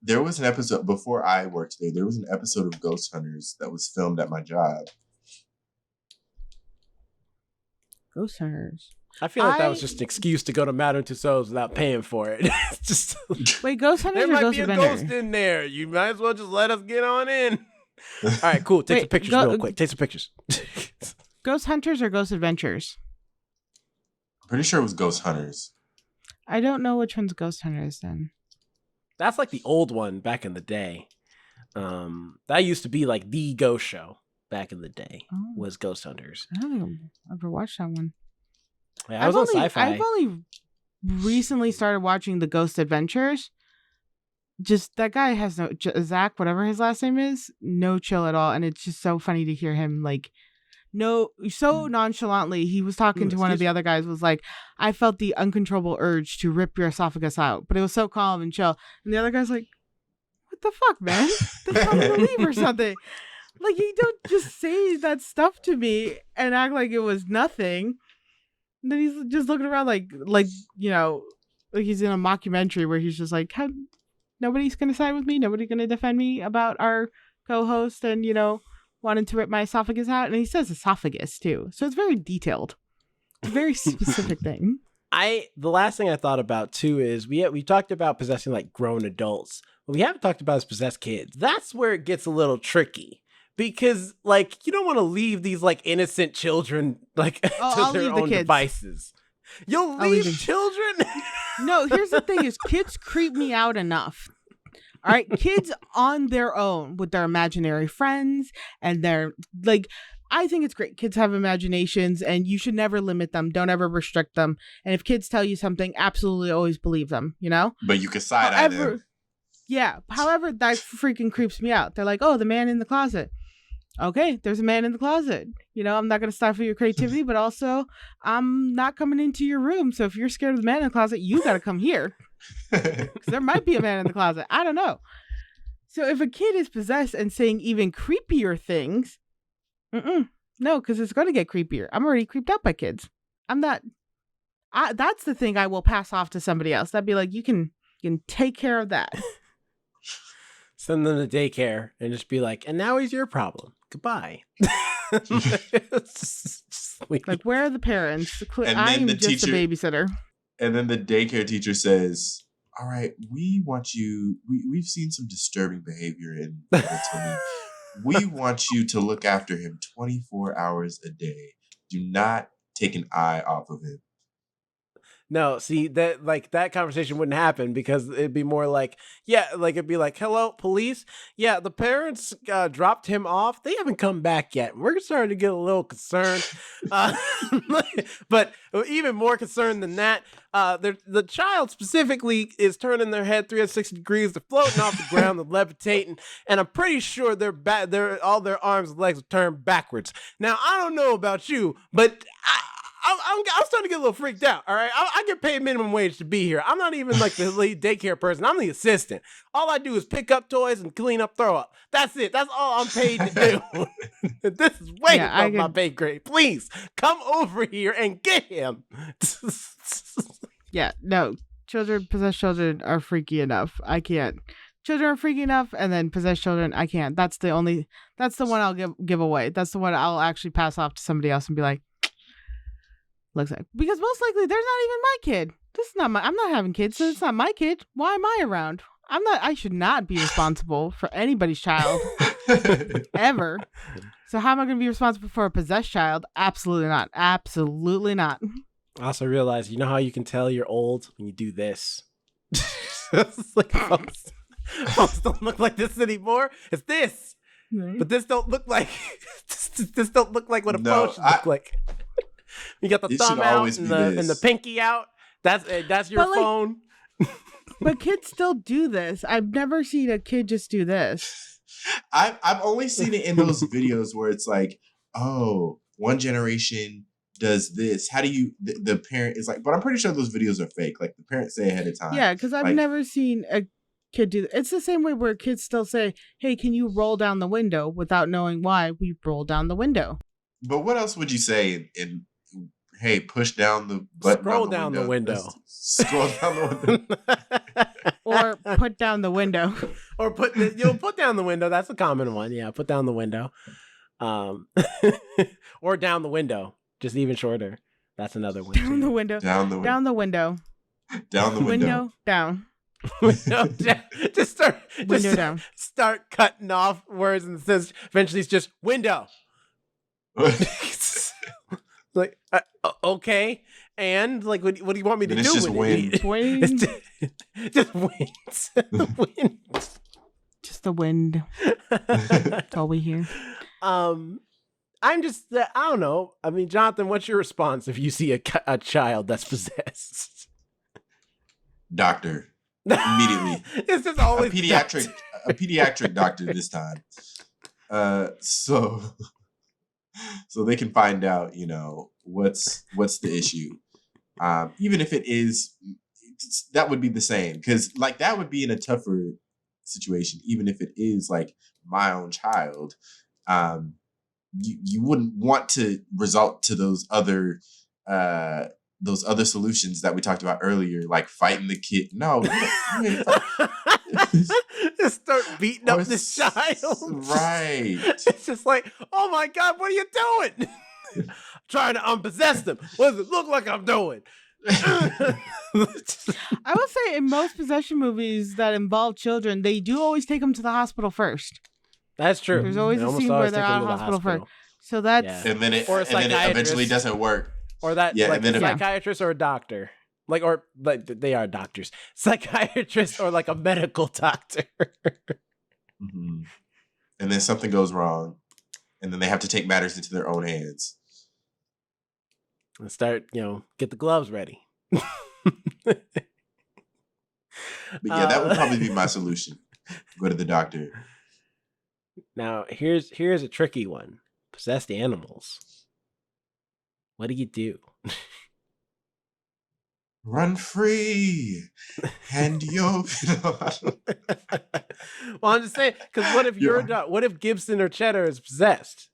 [SPEAKER 2] There was an episode before I worked there. There was an episode of Ghost Hunters that was filmed at my job.
[SPEAKER 3] Ghost Hunters.
[SPEAKER 1] I feel like that was just an excuse to go to Madame Tussauds without paying for it. It's just
[SPEAKER 3] wait, Ghost Hunters.
[SPEAKER 1] There might
[SPEAKER 3] Ghost
[SPEAKER 1] be a
[SPEAKER 3] Adventure?
[SPEAKER 1] ghost in there. You might as well just let us get on in. All right, cool. Take some pictures real quick. Take some pictures.
[SPEAKER 3] Ghost Hunters or Ghost Adventures?
[SPEAKER 2] I'm pretty sure it was Ghost Hunters.
[SPEAKER 3] I don't know which one's Ghost Hunters then.
[SPEAKER 1] That's like the old one back in the day. That used to be like the ghost show back in the day. Was Ghost Hunters.
[SPEAKER 3] I don't think I've ever watched that one.
[SPEAKER 1] Yeah, I was on Sci-Fi.
[SPEAKER 3] I've only recently started watching the Ghost Adventures. Just that guy has no Zach, whatever his last name is, no chill at all, and it's just so funny to hear him like. No, so nonchalantly, he was talking to one of the other guys, was like, I felt the uncontrollable urge to rip your esophagus out, but it was so calm and chill. And the other guy's like, what the fuck, man? Tell me to leave or something. Like, you don't just say that stuff to me and act like it was nothing. And then he's just looking around like like he's in a mockumentary where he's just like, nobody's going to side with me? Nobody's going to defend me about our co-host and, wanting to rip my esophagus out? And he says esophagus too, so it's very detailed. It's a very specific thing.
[SPEAKER 1] The last thing I thought about too is we talked about possessing like grown adults. What we haven't talked about is possessed kids. That's where it gets a little tricky because like you don't want to leave these like innocent children like to their own devices. You'll leave children?
[SPEAKER 3] No, here's the thing: is kids creep me out enough. All right, kids on their own with their imaginary friends and their like. I think it's great. Kids have imaginations and you should never limit them. Don't ever restrict them. And if kids tell you something, absolutely always believe them, But
[SPEAKER 2] you can side-eye them.
[SPEAKER 3] Yeah. However, that freaking creeps me out. They're like, oh, the man in the closet. Okay, there's a man in the closet. I'm not going to stifle your creativity, but also I'm not coming into your room. So if you're scared of the man in the closet, you got to come here. Because there might be a man in the closet. I don't know. So if a kid is possessed and saying even creepier things, no, because it's going to get creepier. I'm already creeped out by kids. I'm not. That's the thing I will pass off to somebody else. That'd be like, you can take care of that.
[SPEAKER 1] Send them to daycare and just be like, and now he's your problem. Goodbye.
[SPEAKER 3] Like, where are the parents?
[SPEAKER 2] I'm
[SPEAKER 3] just a babysitter.
[SPEAKER 2] And then the daycare teacher says, all right, we want you, we've seen some disturbing behavior in Tony. We want you to look after him 24 hours a day. Do not take an eye off of him.
[SPEAKER 1] No, see that like that conversation wouldn't happen because it'd be more like, yeah, like it'd be like, hello, police. Yeah, the parents dropped him off. They haven't come back yet. We're starting to get a little concerned. Uh, but even more concerned than that, the child specifically is turning their head 360 degrees. They're floating off the ground, they're levitating, and I'm pretty sure they're all their arms and legs are turned backwards. Now, I don't know about you, but I'm starting to get a little freaked out. All right, I get paid minimum wage to be here. I'm not even like the lead daycare person. I'm the assistant. All I do is pick up toys and clean up throw up. That's it. That's all I'm paid to do. This is way above my pay grade. Please come over here and get him.
[SPEAKER 3] Yeah, no. Possessed children are freaky enough. I can't. Children are freaky enough, and then possessed children, I can't. That's the one I'll give away. That's the one I'll actually pass off to somebody else and be like, looks like, because most likely there's not even my kid. I'm not having kids, so it's not my kid. Why am I around? I should not be responsible for anybody's child ever. So how am I going to be responsible for a possessed child? Absolutely not. Absolutely not.
[SPEAKER 1] I also realized, you know how you can tell you're old when you do this? It's like, folks don't look like this anymore. It's this. Mm-hmm. But this don't look like this don't look like what a phone should look like. You got the thumb out and the pinky out. That's your phone.
[SPEAKER 3] But kids still do this. I've never seen a kid just do this.
[SPEAKER 2] I've only seen it in those videos where it's like, oh, one generation does this. How do you? The parent is like, but I'm pretty sure those videos are fake. Like the parents say ahead of time.
[SPEAKER 3] Yeah, because I've never seen a kid do that. It's the same way where kids still say, "Hey, can you roll down the window?" without knowing why we roll down the window.
[SPEAKER 2] But what else would you say in hey, push down the button.
[SPEAKER 1] Scroll down the window.
[SPEAKER 2] Scroll down the window.
[SPEAKER 3] Or put down the window.
[SPEAKER 1] Or put down the window. That's a common one. Yeah, put down the window. Or down the window. Just even shorter. That's another one.
[SPEAKER 3] Down the window.
[SPEAKER 2] Down the window.
[SPEAKER 3] Down the window.
[SPEAKER 2] Down the window.
[SPEAKER 3] Window down.
[SPEAKER 1] Window down. Start cutting off words and says eventually it's just window. Like okay, and like what do you want me to do?
[SPEAKER 2] Just
[SPEAKER 1] wind. Just wind. Wind.
[SPEAKER 3] Just the wind. That's all we hear.
[SPEAKER 1] I'm just I don't know. I mean, Jonathan, what's your response if you see a child that's possessed?
[SPEAKER 2] Doctor. Immediately.
[SPEAKER 1] It's just always
[SPEAKER 2] a pediatric doctor this time. So they can find out, what's the issue. Even if it is, that would be the same, because like that would be in a tougher situation. Even if it is like my own child, you wouldn't want to resort to those other solutions that we talked about earlier, like fighting the kid. No,
[SPEAKER 1] just start beating up this child.
[SPEAKER 2] Right.
[SPEAKER 1] It's just like, oh my God, what are you doing? Trying to unpossess them. What does it look like I'm doing?
[SPEAKER 3] I will say in most possession movies that involve children, they do always take them to the hospital first.
[SPEAKER 1] That's true.
[SPEAKER 3] There's always a scene where they're out of hospital first. So that's
[SPEAKER 2] and then it eventually doesn't work.
[SPEAKER 1] Or that a psychiatrist or a doctor. Or they are doctors. Psychiatrist or like a medical doctor.
[SPEAKER 2] Mm-hmm. And then something goes wrong. And then they have to take matters into their own hands.
[SPEAKER 1] And start, get the gloves ready.
[SPEAKER 2] But yeah, that would probably be my solution. Go to the doctor.
[SPEAKER 1] Now, here's a tricky one. Possessed animals. What do you do?
[SPEAKER 2] Run free, and you'll.
[SPEAKER 1] Well, I'm just saying, because what if Gibson or Cheddar is possessed?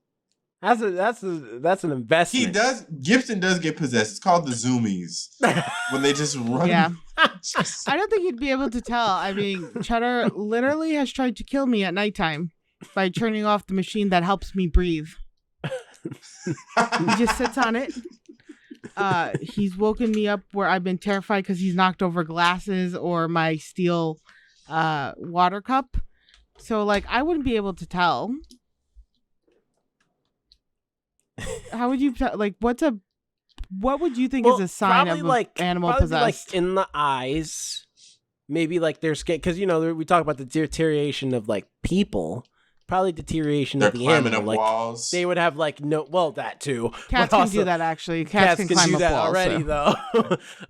[SPEAKER 1] That's an investment.
[SPEAKER 2] Gibson does get possessed. It's called the Zoomies when they just run.
[SPEAKER 3] Yeah, I don't think he'd be able to tell. I mean, Cheddar literally has tried to kill me at nighttime by turning off the machine that helps me breathe. He just sits on it. He's woken me up where I've been terrified because he's knocked over glasses or my steel water cup. So I wouldn't be able to tell. How would you tell? What's a What would you think is a sign of an animal
[SPEAKER 1] probably
[SPEAKER 3] possessed?
[SPEAKER 1] like in the eyes. Maybe like they're scared because we talk about the deterioration of like people. Probably deterioration
[SPEAKER 2] They're
[SPEAKER 1] of the
[SPEAKER 2] climbing
[SPEAKER 1] animal.
[SPEAKER 2] up
[SPEAKER 1] Like
[SPEAKER 2] walls.
[SPEAKER 1] they would have like that too.
[SPEAKER 3] Cats
[SPEAKER 1] But
[SPEAKER 3] can do that actually. Cats can climb
[SPEAKER 1] do
[SPEAKER 3] up
[SPEAKER 1] that
[SPEAKER 3] walls
[SPEAKER 1] already
[SPEAKER 3] so.
[SPEAKER 1] though.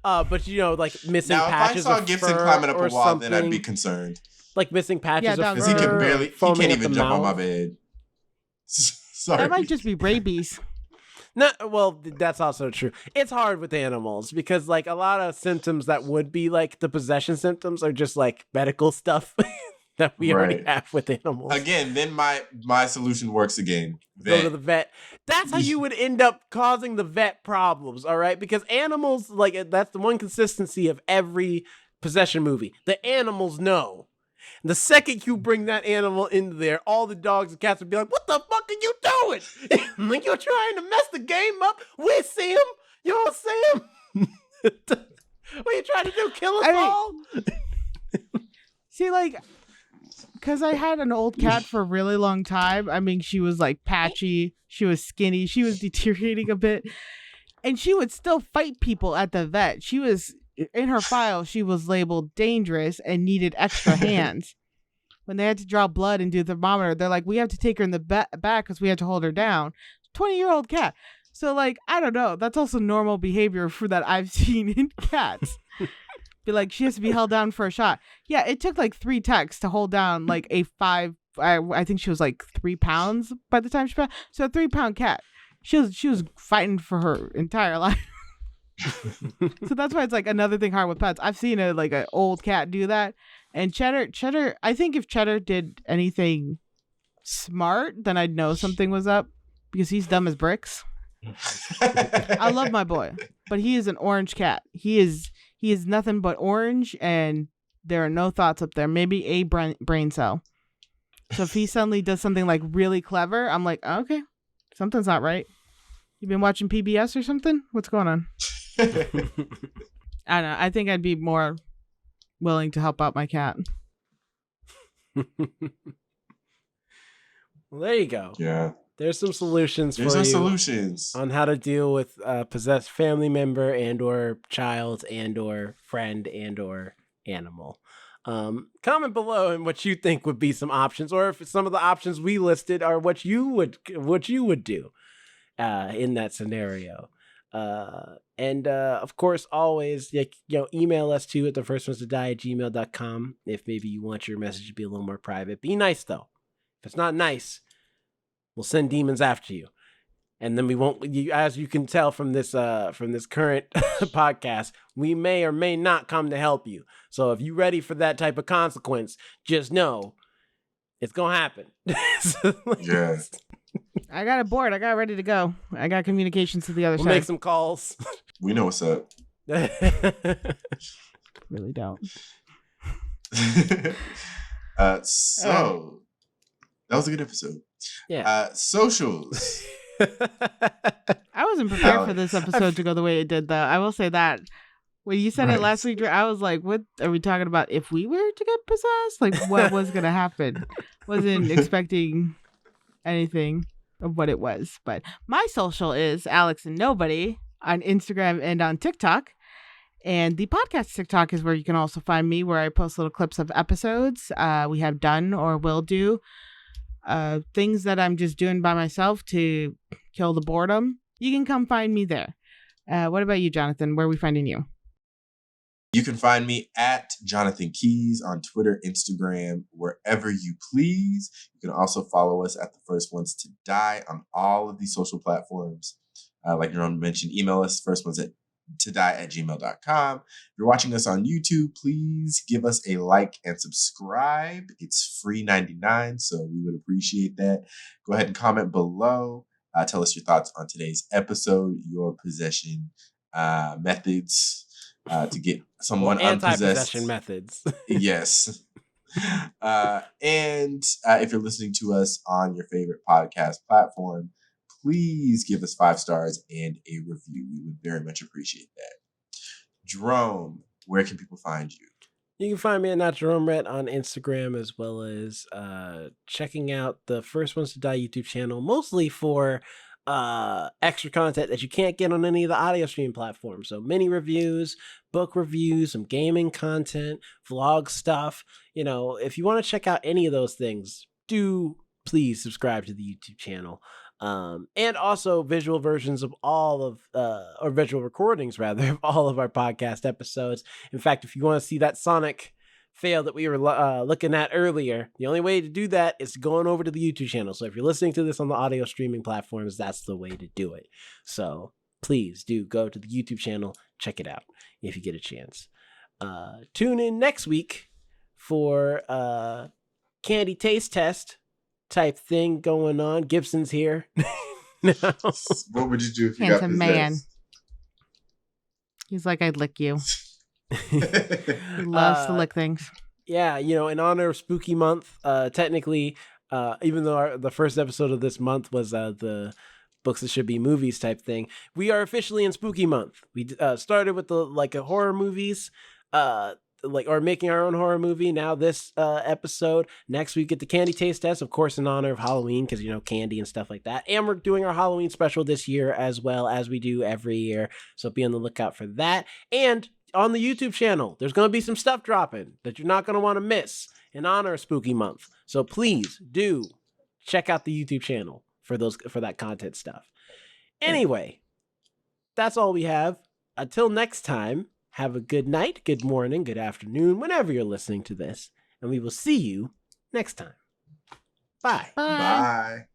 [SPEAKER 1] But like missing
[SPEAKER 2] now,
[SPEAKER 1] patches
[SPEAKER 2] if I saw
[SPEAKER 1] of
[SPEAKER 2] Gibson
[SPEAKER 1] fur
[SPEAKER 2] climbing up
[SPEAKER 1] or
[SPEAKER 2] a wall,
[SPEAKER 1] something,
[SPEAKER 2] then I'd be concerned.
[SPEAKER 1] like missing patches of
[SPEAKER 2] Because
[SPEAKER 1] fur.
[SPEAKER 2] he can't even jump on my bed. Sorry.
[SPEAKER 3] That might just be rabies.
[SPEAKER 1] No, well, that's also true. It's hard with animals because like a lot of symptoms that would be like the possession symptoms are just like medical stuff that we already have with animals.
[SPEAKER 2] Again, then my solution works again.
[SPEAKER 1] Go to the vet. That's how you would end up causing the vet problems, all right? Because animals, like that's the one consistency of every possession movie. The animals know. The second you bring that animal into there, all the dogs and cats would be like, "What the fuck are you doing? Like you're trying to mess the game up? We see him. You don't see him. What are you trying to do? Kill us all?"
[SPEAKER 3] See, like, because I had an old cat for a really long time. I mean, she was like patchy. She was skinny. She was deteriorating a bit, and she would still fight people at the vet. She was. In her file, she was labeled dangerous and needed extra hands. When they had to draw blood and do the thermometer, they're like, we have to take her in the back because we have to hold her down. 20-year-old cat. So, like, I don't know. That's also normal behavior that I've seen in cats. Be like, she has to be held down for a shot. Yeah, it took like 3 techs to hold down like a 5. I think she was like 3 pounds by the time she passed. So a 3-pound cat. She was fighting for her entire life. So that's why it's like another thing hard with pets. I've seen an old cat do that, and Cheddar. I think if Cheddar did anything smart, then I'd know something was up because he's dumb as bricks. I love my boy, but he is an orange cat. He is nothing but orange, and there are no thoughts up there. Maybe a brain cell. So if he suddenly does something like really clever, I'm like, oh, okay, something's not right. You been watching PBS or something? What's going on? I don't know. I think I'd be more willing to help out my cat.
[SPEAKER 1] Well, there you go.
[SPEAKER 2] Yeah.
[SPEAKER 1] There's some solutions
[SPEAKER 2] There's
[SPEAKER 1] for you
[SPEAKER 2] solutions
[SPEAKER 1] on how to deal with possessed family member and or child and or friend and or animal. Comment below and what you think would be some options, or if some of the options we listed are what you would do in that scenario. And of course, always email us too at thefirstones2die@gmail.com if maybe you want your message to be a little more private. Be nice though. If it's not nice, we'll send demons after you, and then we won't. As you can tell from this current podcast, we may or may not come to help you. So if you're ready for that type of consequence, just know it's gonna happen.
[SPEAKER 2] Yeah.
[SPEAKER 3] I got a board. I got ready to go. I got communications to the other
[SPEAKER 1] We'll
[SPEAKER 3] side.
[SPEAKER 1] make some calls.
[SPEAKER 2] We know what's up.
[SPEAKER 3] Really don't.
[SPEAKER 2] So that was a good episode.
[SPEAKER 1] Yeah.
[SPEAKER 2] Socials.
[SPEAKER 3] I wasn't prepared for this episode to go the way it did, though. I will say that. When you said it last week, I was like, what are we talking about? If we were to get possessed? Like, what was going to happen? Wasn't expecting anything of what it was. But my social is Alex and Nobody on Instagram and on TikTok. And the podcast TikTok is where you can also find me, where I post little clips of episodes we have done or will do. Things that I'm just doing by myself to kill the boredom. You can come find me there. What about you, Jonathan? Where are we finding you?
[SPEAKER 2] You can find me at Jonathan Keys on Twitter, Instagram, wherever you please. You can also follow us at The First Ones to Die on all of these social platforms. Like Jerome mentioned, email us, firstones2die@gmail.com. If you're watching us on YouTube, please give us a like and subscribe. It's free 99, so we would appreciate that. Go ahead and comment below. Tell us your thoughts on today's episode, your possession methods. To get someone
[SPEAKER 1] anti-possession
[SPEAKER 2] unpossessed.
[SPEAKER 1] methods.
[SPEAKER 2] Yes. And if you're listening to us on your favorite podcast platform, please give us 5 stars and a review. We would very much appreciate that. Jerome, where can people find you?
[SPEAKER 1] You can find me at Not Jerome Red on Instagram, as well as checking out the First Ones to Die YouTube channel, mostly for extra content that you can't get on any of the audio stream platforms. So mini reviews, book reviews, some gaming content, vlog stuff. You know, if you want to check out any of those things, do please subscribe to the YouTube channel. And also visual versions of all of, or visual recordings rather, of all of our podcast episodes. In fact, if you want to see that Sonic fail that we were looking at earlier, the only way to do that is going over to the YouTube channel. So if you're listening to this on the audio streaming platforms, that's the way to do it. So please do go to the YouTube channel, check it out if you get a chance. Tune in next week for candy taste test type thing going on. Gibson's here. No.
[SPEAKER 2] What would you do if you
[SPEAKER 3] Handsome
[SPEAKER 2] got
[SPEAKER 3] man.
[SPEAKER 2] possessed?
[SPEAKER 3] He's like, I'd lick you. He loves to lick things.
[SPEAKER 1] Yeah, you know, in honor of Spooky Month, technically, even though the first episode of this month was the books that should be movies type thing, we are officially in Spooky Month. We started with the horror movies, or making our own horror movie. Now this episode, next we get the candy taste test, of course, in honor of Halloween, because, you know, candy and stuff like that. And we're doing our Halloween special this year as well, as we do every year. So be on the lookout for that. And on the YouTube channel, there's going to be some stuff dropping that you're not going to want to miss in honor of Spooky Month. So please do check out the YouTube channel for that content stuff. Anyway, that's all we have. Until next time, have a good night, good morning, good afternoon, whenever you're listening to this, and we will see you next time. Bye.
[SPEAKER 3] Bye.
[SPEAKER 2] Bye.